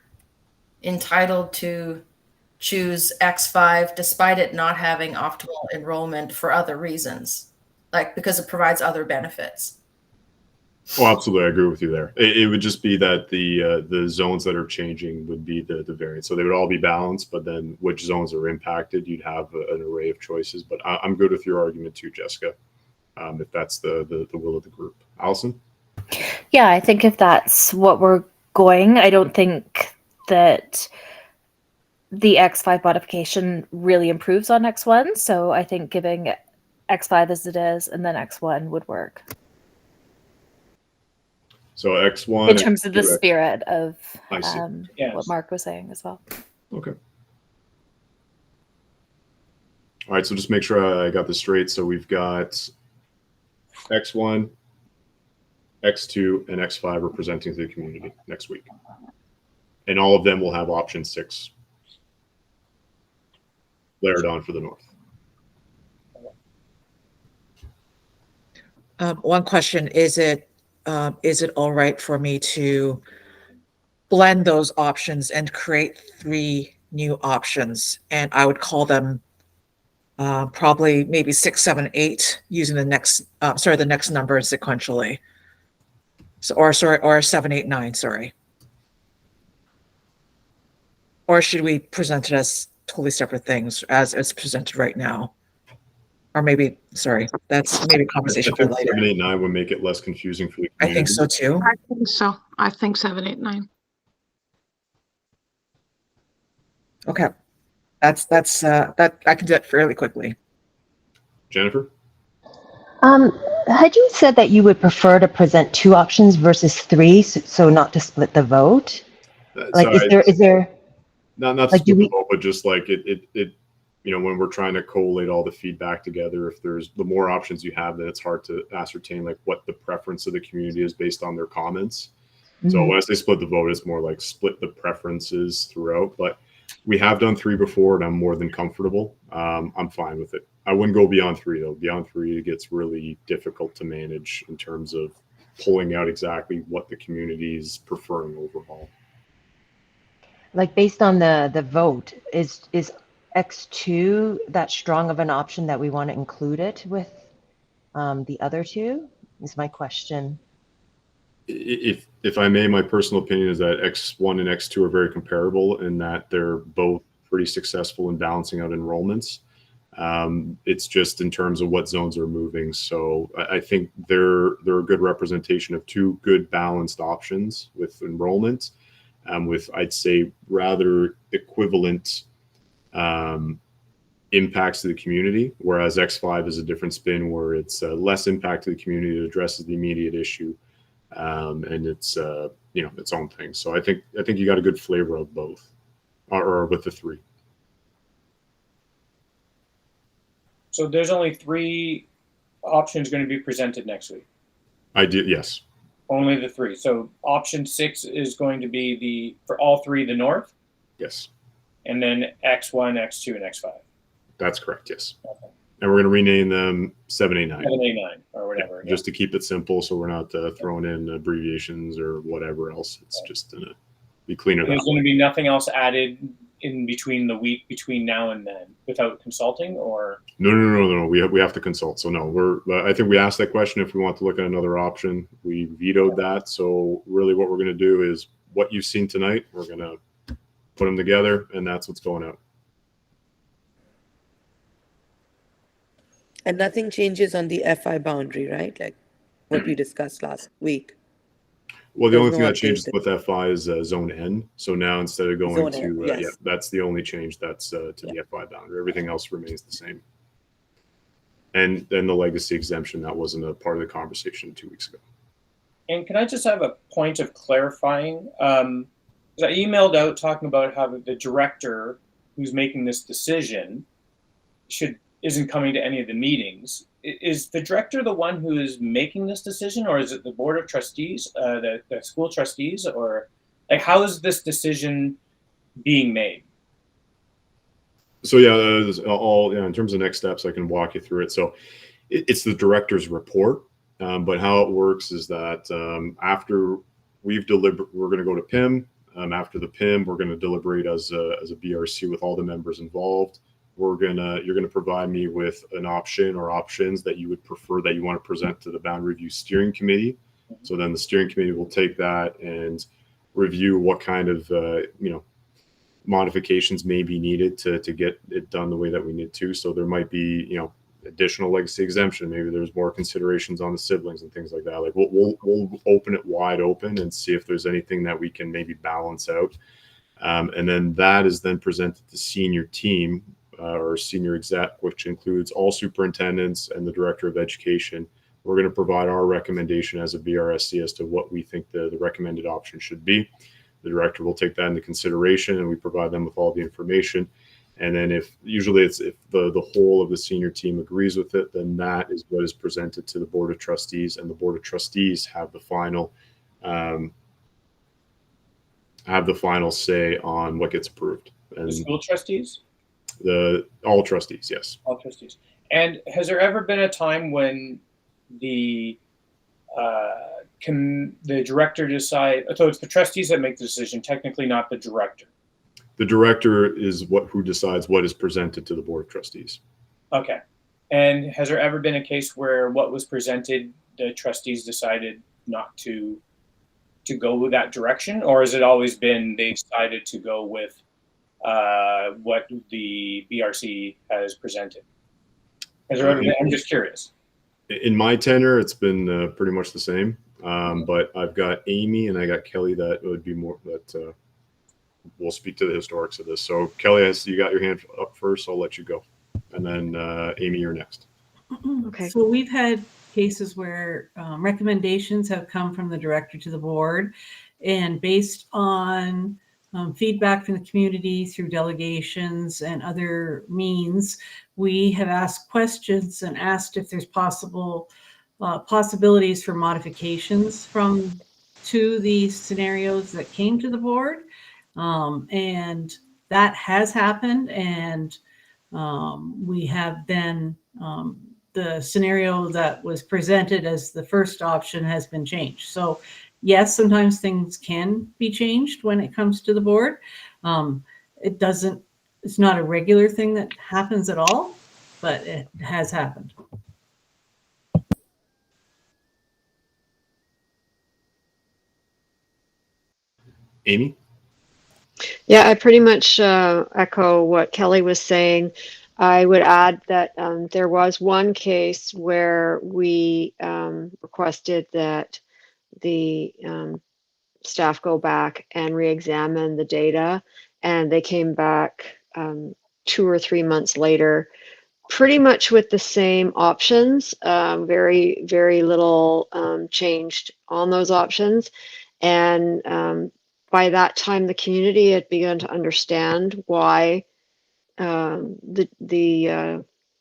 entitled to choose X5 despite it not having optimal enrollment for other reasons, like because it provides other benefits. Oh, absolutely. I agree with you there. It would just be that the zones that are changing would be the variance. So they would all be balanced, but then which zones are impacted, you'd have an array of choices. But I'm good with your argument too, Jessica, if that's the will of the group. Allison? Yeah, I think if that's what we're going, I don't think that the X5 modification really improves on X1. So I think giving X5 as it is and then X1 would work. So X1 in terms of the spirit of Yes. what Mark was saying as well. Okay. All right, so just make sure I got this straight. So we've got X1, X2, and X5 representing the community next week. And all of them will have option 6 layered on for the north. One question, is it all right for me to blend those options and create 3 new options? And I would call them probably maybe 6, 7, 8 using the next number sequentially. So, or 7, 8, 9, sorry. Or should we present it as totally separate things as it's presented right now? Or maybe, sorry, that's maybe a conversation for later. 7, 8, 9 would make it less confusing for the community. I think so too. I think so. I think 7, 8, 9. Okay, that I can do it fairly quickly. Jennifer? Had you said that you would prefer to present 2 options versus 3, so not to split the vote? Like, Sorry, is there? Not to like, split the vote, but just like it when we're trying to collate all the feedback together, if there's the more options you have, then it's hard to ascertain like what the preference of the community is based on their comments. So when I say split the vote, it's more like split the preferences throughout. But we have done 3 before, and I'm more than comfortable. I'm fine with it. I wouldn't go beyond 3 though. Beyond 3, it gets really difficult to manage in terms of pulling out exactly what the community is preferring overall. Like, based on the vote, is X2 that strong of an option that we want to include it with the other 2? Is my question. If I may, my personal opinion is that X1 and X2 are very comparable in that they're both pretty successful in balancing out enrollments. It's just in terms of what zones are moving. So I think they're a good representation of 2 good balanced options with enrollment, with, I'd say, rather equivalent impacts to the community, whereas X5 is a different spin where it's less impact to the community. It addresses the immediate issue, and it's its own thing. So I think you got a good flavor of both, or with the 3. So there's only 3 options going to be presented next week. I did, yes. Only the 3. So option 6 is going to be for all 3 the north. Yes. And then X1, X2, and X5. That's correct, yes. Okay. And we're going to rename them 7, 8, 9. 7, 8, 9 or whatever. Just to keep it simple, so we're not throwing in abbreviations or whatever else. It's just going to be cleaner. There's going to be nothing else added in between the week between now and then without consulting, or no. We have to consult. So no, I think we asked that question if we want to look at another option. We vetoed that. So really, what we're going to do is what you've seen tonight. We're going to put them together, and that's what's going out. And nothing changes on the FI boundary, right? Like what we discussed last week. Well, the There's only no thing that update changes there. with FI is Zone N. So now instead of going Zone N, to, yes. yeah, that's the only change that's to the FI boundary. Everything else remains the same. And then the legacy exemption, that wasn't a part of the conversation 2 weeks ago. And can I just have a point of clarifying? 'Cause I emailed out talking about how the director who's making this decision isn't coming to any of the meetings. Is the director the one who is making this decision, or is it the board of trustees, the school trustees, or like how is this decision being made? So yeah, in terms of next steps, I can walk you through it. So it's the director's report, but how it works is that after we're going to go to PIM. After the PIM, we're going to deliberate as a BRC with all the members involved. You're gonna provide me with an option or options that you would prefer that you want to present to the Boundary Review Steering Committee. So then the steering committee will take that and review what kind of modifications may be needed to get it done the way that we need to. So there might be additional legacy exemption. Maybe there's more considerations on the siblings and things like that. Like we'll open it wide open and see if there's anything that we can maybe balance out. And then that is then presented to senior team or senior exec, which includes all superintendents and the director of education. We're going to provide our recommendation as a BRSC as to what we think the recommended option should be. The director will take that into consideration, and we provide them with all the information. And then if the whole of the senior team agrees with it, then that is what is presented to the board of trustees, and the board of trustees have the final say on what gets approved. And The school trustees? All trustees, yes. All trustees. And has there ever been a time when the director decide? So it's the trustees that make the decision, technically not the director. The director is who decides what is presented to the board of trustees. Okay. And has there ever been a case where what was presented, the trustees decided not to go with that direction, or has it always been they decided to go with what the BRC has presented? I'm just curious. In my tenure, it's been pretty much the same. But I've got Amy and I got Kelly that would be more that we'll speak to the historics of this. So Kelly, you got your hand up first. I'll let you go. And then Amy, you're next. Okay. So we've had cases where recommendations have come from the director to the board, and based on feedback from the community through delegations and other means, we have asked questions and asked if there's possibilities for modifications to the scenarios that came to the board. And that has happened. And we have then the scenario that was presented as the first option has been changed. So yes, sometimes things can be changed when it comes to the board. It's not a regular thing that happens at all, but it has happened. Amy? Yeah, I pretty much echo what Kelly was saying. I would add that there was one case where we requested that the staff go back and re-examine the data, and they came back 2 or 3 months later, pretty much with the same options. Very, very little changed on those options, and by that time, the community had begun to understand why the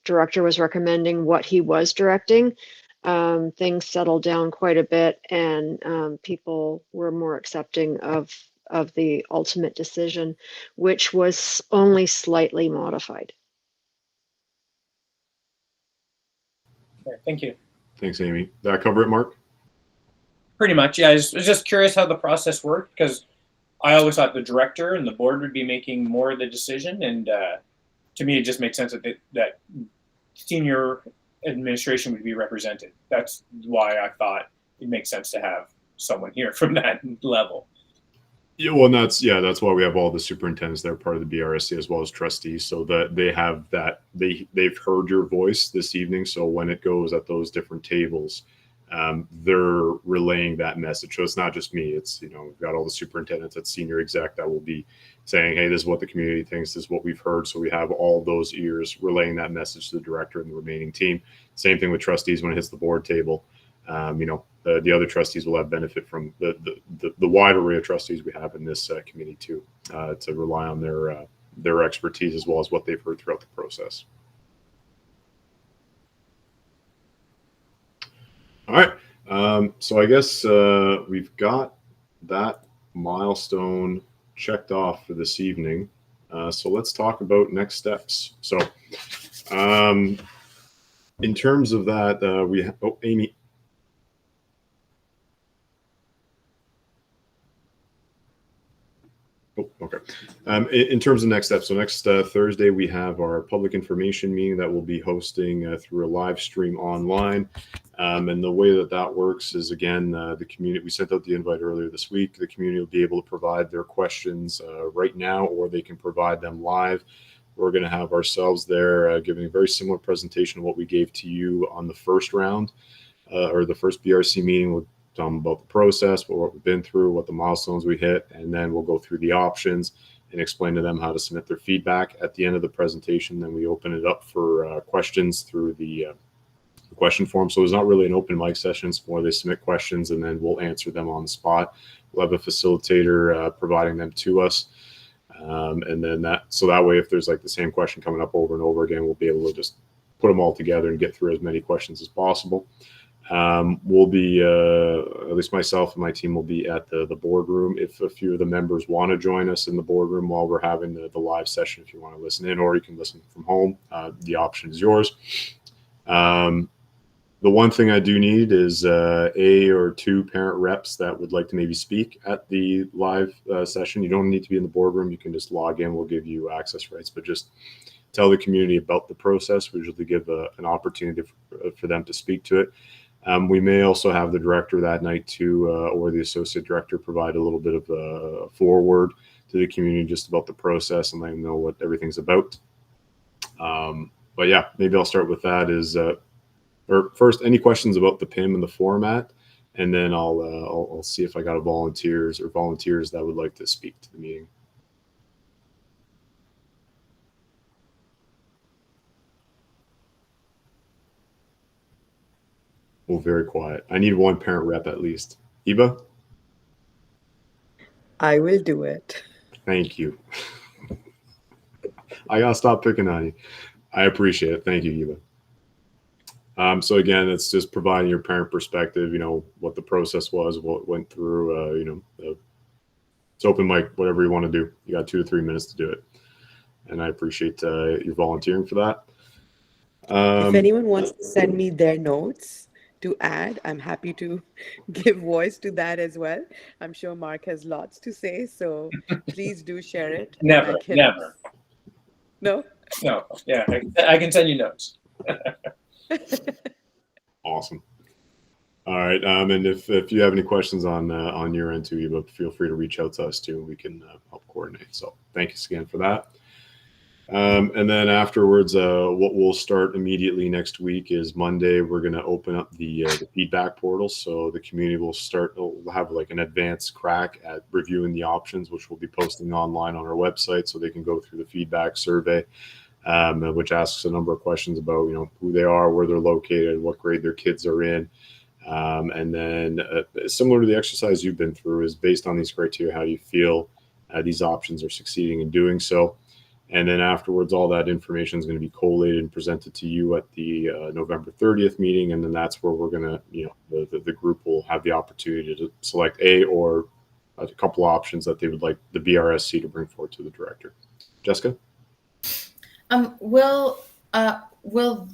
director was recommending what he was directing. Things settled down quite a bit, and people were more accepting of the ultimate decision, which was only slightly modified. Okay, thank you. Thanks, Amy. Did that cover it, Mark? Pretty much, yeah. I was just curious how the process worked, because I always thought the director and the board would be making more of the decision, and to me, it just makes sense that senior administration would be represented. That's why I thought it makes sense to have someone here from that level. Yeah, well, and that's why we have all the superintendents that are part of the BRC as well as trustees, so that they have that they've heard your voice this evening. So when it goes at those different tables, they're relaying that message. So it's not just me. It's, we've got all the superintendents at senior exec that will be saying, hey, this is what the community thinks, this is what we've heard. So we have all those ears relaying that message to the director and the remaining team. Same thing with trustees when it hits the board table. The other trustees will have benefit from the wide array of trustees we have in this committee too, to rely on their expertise as well as what they've heard throughout the process. All right, so I guess we've got that milestone checked off for this evening. So let's talk about next steps. So in terms of that, we have, Amy. Okay. In terms of next steps, so next Thursday we have our public information meeting that we'll be hosting through a live stream online. And the way that works is, again, the community, we sent out the invite earlier this week. The community will be able to provide their questions right now, or they can provide them live. We're going to have ourselves there giving a very similar presentation of what we gave to you on the first round or the first BRC meeting. We'll tell them about the process, what we've been through, what the milestones we hit, and then we'll go through the options and explain to them how to submit their feedback. At the end of the presentation, then we open it up for questions through the question form. So it's not really an open mic session. It's more they submit questions and then we'll answer them on the spot. We'll have a facilitator providing them to us. And then that way, if there's like the same question coming up over and over again, we'll be able to just put them all together and get through as many questions as possible. We'll be, at least myself and my team will be at the boardroom. If a few of the members want to join us in the boardroom while we're having the live session, if you want to listen in, or you can listen from home, the option is yours. The one thing I do need is a or two parent reps that would like to maybe speak at the live session. You don't need to be in the boardroom. You can just log in. We'll give you access rights, but just tell the community about the process. We usually give an opportunity for them to speak to it. We may also have the director that night too, or the associate director, provide a little bit of a forward to the community just about the process and let them know what everything's about. But yeah, maybe I'll start with that or first, any questions about the PIM and the format, and then I'll see if I got volunteers that would like to speak to the meeting. Oh, very quiet. I need one parent rep at least. Eva? I will do it. Thank you. I gotta stop picking on you. I appreciate it. Thank you, Eva. So again, it's just providing your parent perspective, what the process was, what went through, it's open mic, whatever you want to do. You got 2 to 3 minutes to do it. And I appreciate you volunteering for that. If anyone wants to send me their notes to add, I'm happy to give voice to that as well. I'm sure Mark has lots to say, so please do share it. Never. No? No, yeah, I can send you notes. Awesome. All right. And if you have any questions on your end too, Eva, feel free to reach out to us too. We can help coordinate. So thanks again for that. And then afterwards, what we'll start immediately next week is Monday. We're going to open up the feedback portal. So the community will have like an advanced crack at reviewing the options, which we'll be posting online on our website so they can go through the feedback survey. Which asks a number of questions about, who they are, where they're located, what grade their kids are in. And then similar to the exercise you've been through is based on these criteria, how do you feel these options are succeeding in doing so. And then afterwards, all that information is going to be collated and presented to you at the November 30th meeting. And then that's where we're going to, the group will have the opportunity to select a or a couple of options that they would like the BRSC to bring forward to the director. Jessica? Will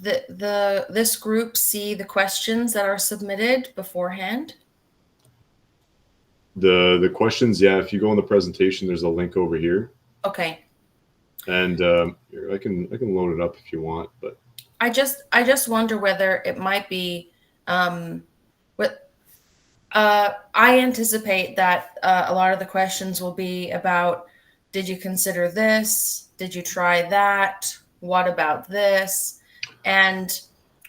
this group see the questions that are submitted beforehand? The questions, yeah. If you go in the presentation, there's a link over here. Okay. And I can load it up if you want, but I just wonder whether it might be I anticipate that a lot of the questions will be about, did you consider this? Did you try that? What about this? And,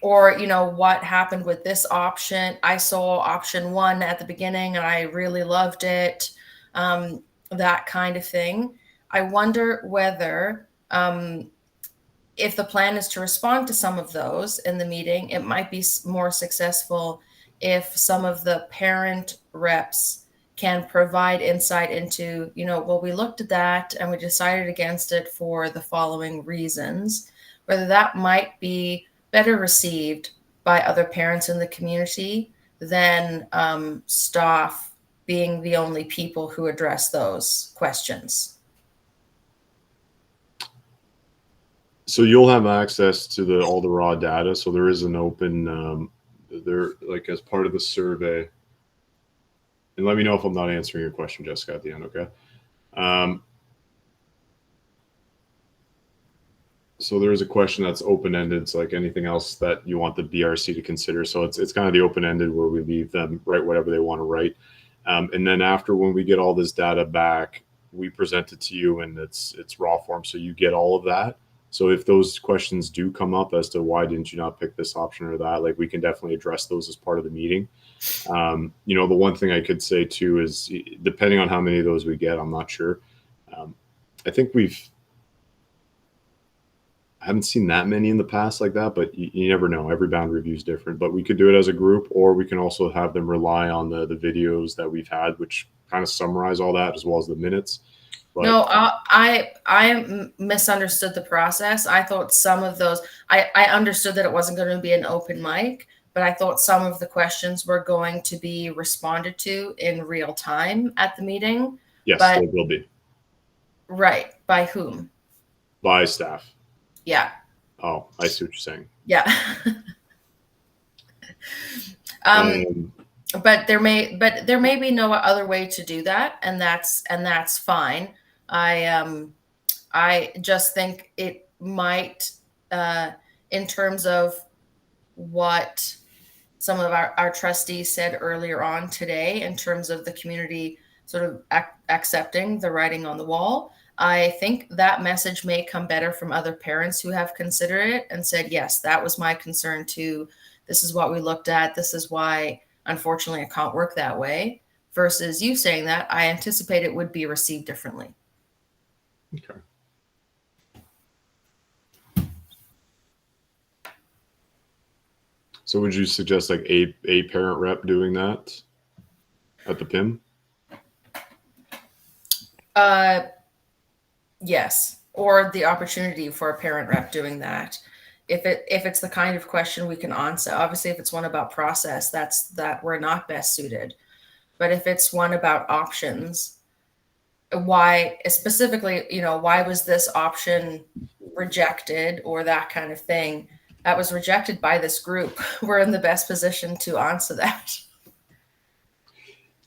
or, what happened with this option? I saw option 1 at the beginning and I really loved it. That kind of thing. I wonder whether, if the plan is to respond to some of those in the meeting, it might be more successful if some of the parent reps can provide insight into, well, we looked at that and we decided against it for the following reasons, whether that might be better received by other parents in the community than staff being the only people who address those questions. So you'll have access to all the raw data. So there is an open, like as part of the survey. And let me know if I'm not answering your question, Jessica, at the end, okay? So there is a question that's open-ended. It's like anything else that you want the BRC to consider. So it's kind of the open-ended where we leave them write whatever they want to write. And then after, when we get all this data back, we present it to you and it's raw form. So you get all of that. So if those questions do come up as to why didn't you not pick this option or that, like, we can definitely address those as part of the meeting. The one thing I could say too is, depending on how many of those we get, I'm not sure. I think I haven't seen that many in the past like that, but you never know. Every boundary review is different, but we could do it as a group, or we can also have them rely on the videos that we've had, which kind of summarize all that as well as the minutes. But no, I misunderstood the process. I thought some of those, I understood that it wasn't going to be an open mic, but I thought some of the questions were going to be responded to in real time at the meeting. yes, but, they will be. Right. By whom? By staff. Yeah. Oh, I see what you're saying. Yeah. But there may be no other way to do that, and that's fine. I just think it might, in terms of what some of our trustees said earlier on today, in terms of the community sort of accepting the writing on the wall, I think that message may come better from other parents who have considered it and said, yes, that was my concern too. This is what we looked at. This is why, unfortunately, it can't work that way. Versus you saying that, I anticipate it would be received differently. Okay. So would you suggest like a parent rep doing that at the PIM? Yes, or the opportunity for a parent rep doing that. If it's the kind of question we can answer, obviously if it's one about process, that we're not best suited. But if it's one about options, why specifically, why was this option rejected or that kind of thing? That was rejected by this group. We're in the best position to answer that.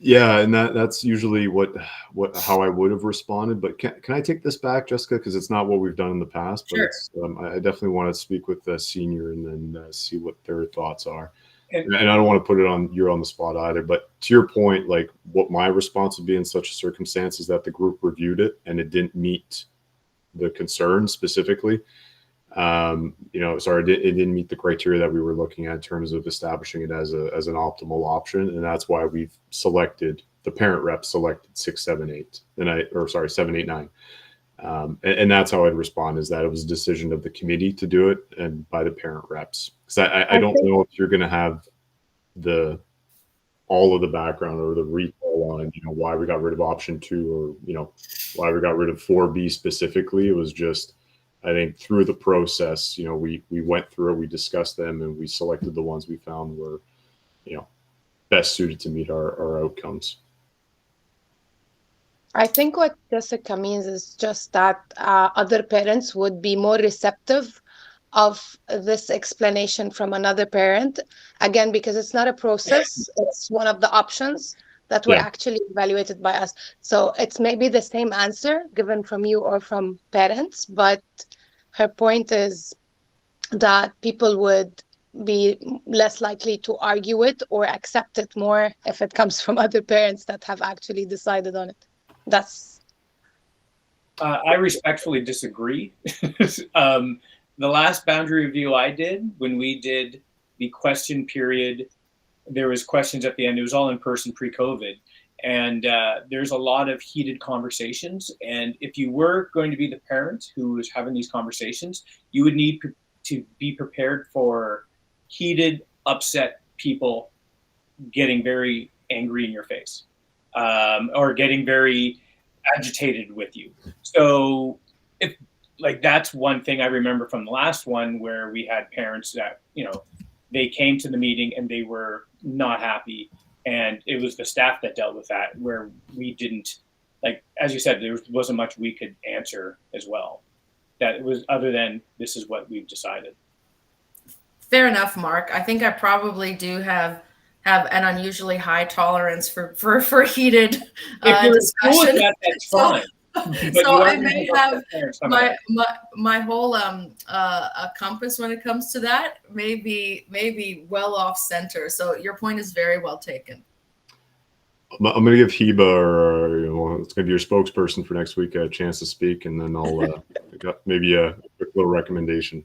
Yeah, and that's usually how I would have responded. But can I take this back, Jessica? Because it's not what we've done in the past. But Sure. I definitely want to speak with the senior and then see what their thoughts are. And I don't want to put it on the spot either. But to your point, like what my response would be in such a circumstance is that the group reviewed it and it didn't meet the concern specifically. It didn't meet the criteria that we were looking at in terms of establishing it as an optimal option, and that's why we've selected the parent rep selected 6, 7, 8, 7, 8, 9, and that's how I'd respond, is that it was a decision of the committee to do it and by the parent reps, because I don't know if you're going to have all of the background or the recall on why we got rid of option 2 or why we got rid of 4B specifically. It was just, I think through the process, we went through it, we discussed them, and we selected the ones we found were, best suited to meet our outcomes. I think what Jessica means is just that other parents would be more receptive of this explanation from another parent. Again, because it's not a process, it's one of the options that were actually evaluated by us. So it's maybe the same answer given from you or from parents, but her point is that people would be less likely to argue it or accept it more if it comes from other parents that have actually decided on it. That's I respectfully disagree. The last boundary review I did, when we did the question period, there was questions at the end. It was all in person pre-COVID. And there's a lot of heated conversations. And if you were going to be the parent who was having these conversations, you would need to be prepared for heated, upset people getting very angry in your face, or getting very agitated with you. So if like, that's one thing I remember from the last one where we had parents that, you know, they came to the meeting and they were not happy. And it was the staff that dealt with that, where we didn't, like, as you said, there wasn't much we could answer as well. That it was other than this is what we've decided. Fair enough, Mark. I think I probably do have an unusually high tolerance for heated discussion. That's fine. So I may have my whole compass when it comes to that maybe well off center. So your point is very well taken. I'm going to give Heba, or it's going to be your spokesperson for next week, a chance to speak, and then I'll got maybe a quick little recommendation.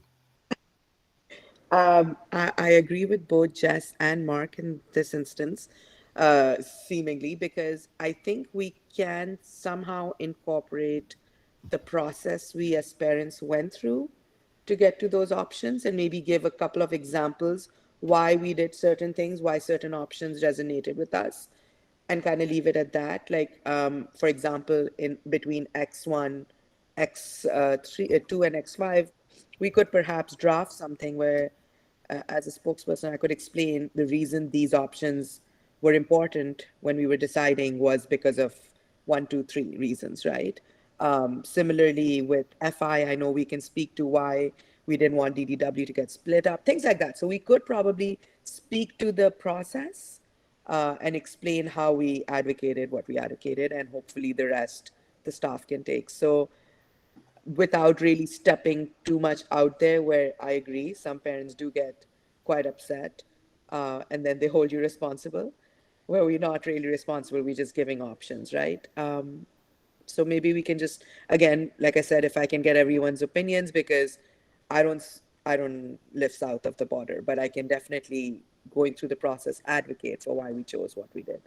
I agree with both Jess and Mark in this instance, seemingly, because I think we can somehow incorporate the process we as parents went through to get to those options, and maybe give a couple of examples why we did certain things, why certain options resonated with us, and kind of leave it at that. Like, for example, in between X1, X2 and X5, we could perhaps draft something where, as a spokesperson, I could explain the reason these options were important when we were deciding was because of 1, 2, 3 reasons, right? Similarly with FI, I know we can speak to why we didn't want DDW to get split up, things like that. So we could probably speak to the process and explain how we advocated what we advocated, and hopefully the rest the staff can take. So without really stepping too much out there, where I agree, some parents do get quite upset, and then they hold you responsible, where we're not really responsible, we're just giving options, right? So maybe we can just, again, like I said, if I can get everyone's opinions, because I don't live south of the border, but I can definitely, going through the process, advocate for why we chose what we did.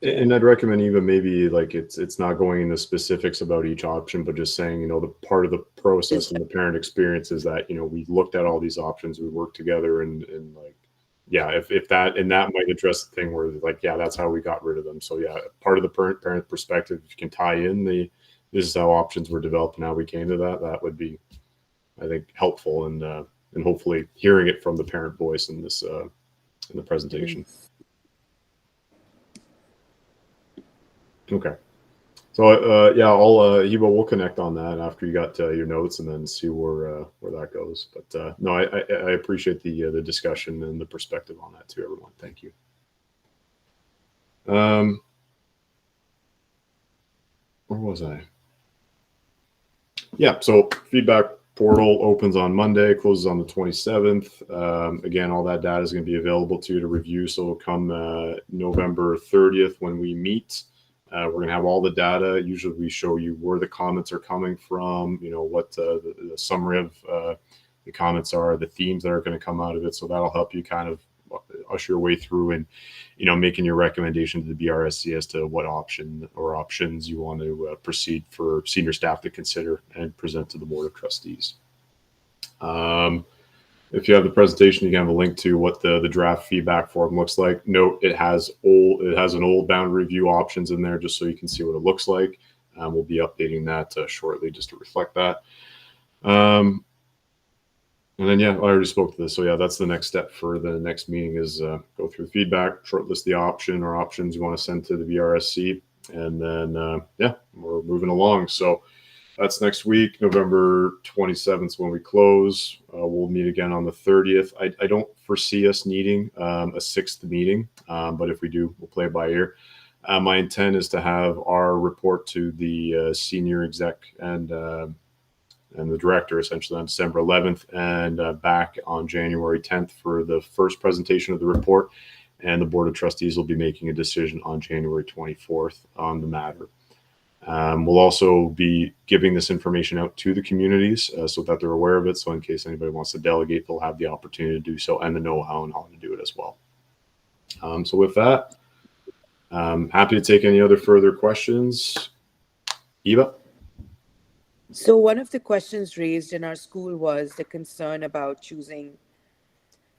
And I'd recommend even maybe like it's not going into specifics about each option, but just saying, you know, the part of the process and the parent experience is that, you know, we looked at all these options, we worked together, and like, yeah, if that, and that might address the thing where like, yeah, that's how we got rid of them. So yeah, part of the parent perspective, if you can tie in this is how options were developed and how we came to that would be, I think, helpful, and hopefully hearing it from the parent voice in this in the presentation. Okay. So yeah, we'll connect on that after you got your notes, and then see where that goes. But no, I appreciate the discussion and the perspective on that too, everyone. Thank you. Where was I? Yeah. So feedback portal opens on Monday, closes on the 27th. Again, all that data is going to be available to you to review. So it'll come November 30th when we meet. We're going to have all the data. Usually we show you where the comments are coming from, you know, what the summary of the comments are, the themes that are going to come out of it. So that'll help you kind of usher your way through and, you know, making your recommendation to the BRSC as to what option or options you want to proceed for senior staff to consider and present to the Board of Trustees. If you have the presentation, you can have a link to what the draft feedback form looks like. Note it has an old boundary review options in there, just so you can see what it looks like. We'll be updating that shortly just to reflect that. And then, yeah, I already spoke to this. So yeah, that's the next step for the next meeting is go through feedback, shortlist the option or options you want to send to the BRSC. And then, yeah, we're moving along. So that's next week, November 27th when we close. We'll meet again on the 30th. I don't foresee us needing a sixth meeting, but if we do, we'll play it by ear. My intent is to have our report to the senior exec and and the director essentially on December 11th, and back on January 10th for the first presentation of the report. And the Board of Trustees will be making a decision on January 24th on the matter. We'll also be giving this information out to the communities so that they're aware of it. So in case anybody wants to delegate, they'll have the opportunity to do so, and the know-how and how to do it as well. So with that, happy to take any other further questions. Eva? So one of the questions raised in our school was the concern about choosing.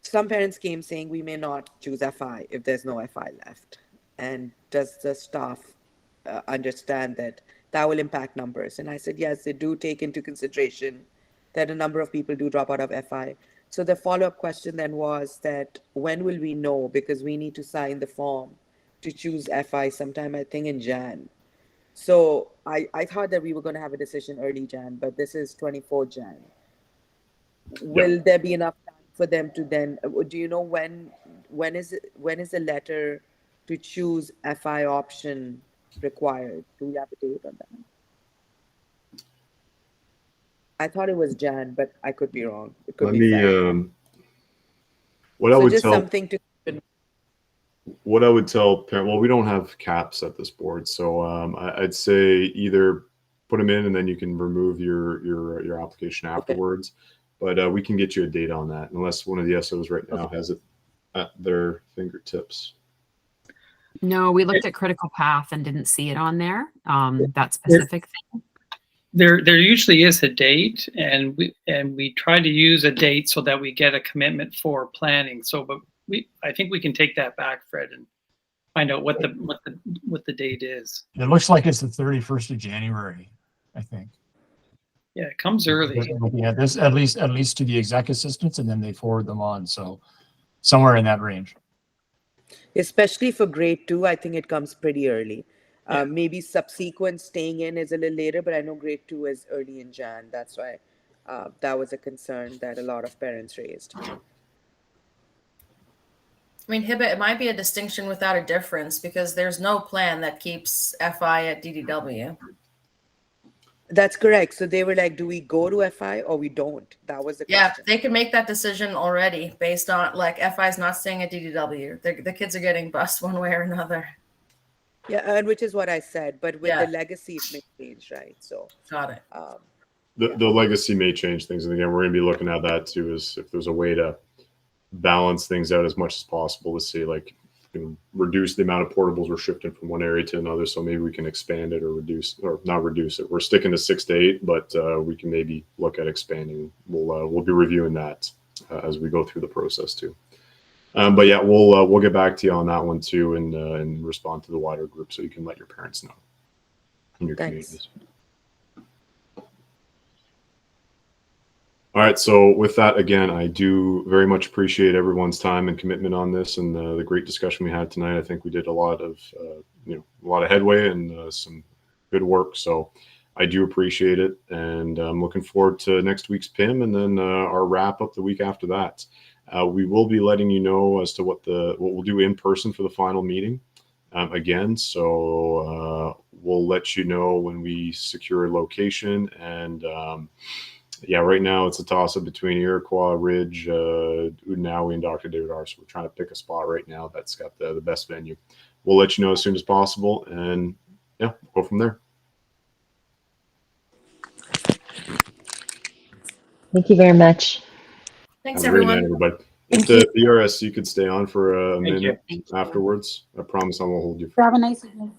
Some parents came saying we may not choose FI if there's no FI left. And does the staff understand that that will impact numbers? And I said, yes, they do take into consideration that a number of people do drop out of FI. So the follow-up question then was that when will we know? Because we need to sign the form to choose FI sometime, I think, in Jan. So I thought that we were going to have a decision early Jan, but this is 24 Jan. Will there be enough time for them to then, do you know when is the letter to choose FI option required? Do we have a date on that? I thought it was Jan, but I could be wrong. It could be Feb. What I would tell something to. What I would tell parents, well, we don't have caps at this board, so I'd say either put them in and then you can remove your application afterwards. Okay. But we can get you a date on that, unless one of the SOs right now has it at their fingertips. No, we looked at critical path and didn't see it on there. That specific thing. There usually is a date, and we try to use a date so that we get a commitment for planning. So, but I think we can take that back, Fred, and find out what the date is. It looks like it's the 31st of January, I think. Yeah, it comes early. Yeah, this at least to the exec assistants, and then they forward them on. So somewhere in that range. Especially for grade 2, I think it comes pretty early. Maybe subsequent staying in is a little later, but I know grade 2 is early in Jan. That's why that was a concern that a lot of parents raised. I mean, Hibbett, it might be a distinction without a difference because there's no plan that keeps FI at DDW. That's correct. So they were like, do we go to FI or we don't? That was the question. Yeah, they can make that decision already based on, like, FI is not staying at DDW. The kids are getting bused one way or another. Yeah, and which is what I said. But with the legacy, it may change, right? So got it. The legacy may change things. And again, we're going to be looking at that too, is if there's a way to balance things out as much as possible to say, like, reduce the amount of portables we're shifting from one area to another. So maybe we can expand it or reduce, or not reduce it. We're sticking to 6 to 8, but we can maybe look at expanding. We'll be reviewing that as we go through the process too. But yeah, we'll get back to you on that one too, and respond to the wider group so you can let your parents know in your communities. All right. So with that, again, I do very much appreciate everyone's time and commitment on this and the great discussion we had tonight. I think we did a lot of, a lot of headway and some good work. So I do appreciate it. And I'm looking forward to next week's PIM and then our wrap up the week after that. We will be letting you know as to what we'll do in person for the final meeting again. So we'll let you know when we secure a location and, yeah, right now it's a toss-up between Iroquois, Ridge, Udinawi, and Dr. David R. So we're trying to pick a spot right now that's got the best venue. We'll let you know as soon as possible, and yeah, we'll go from there. Thank you very much. Thanks, Have a great everyone. night, everybody. If the BRS, you could stay on for a minute afterwards. I promise I won't hold you. Have a nice evening.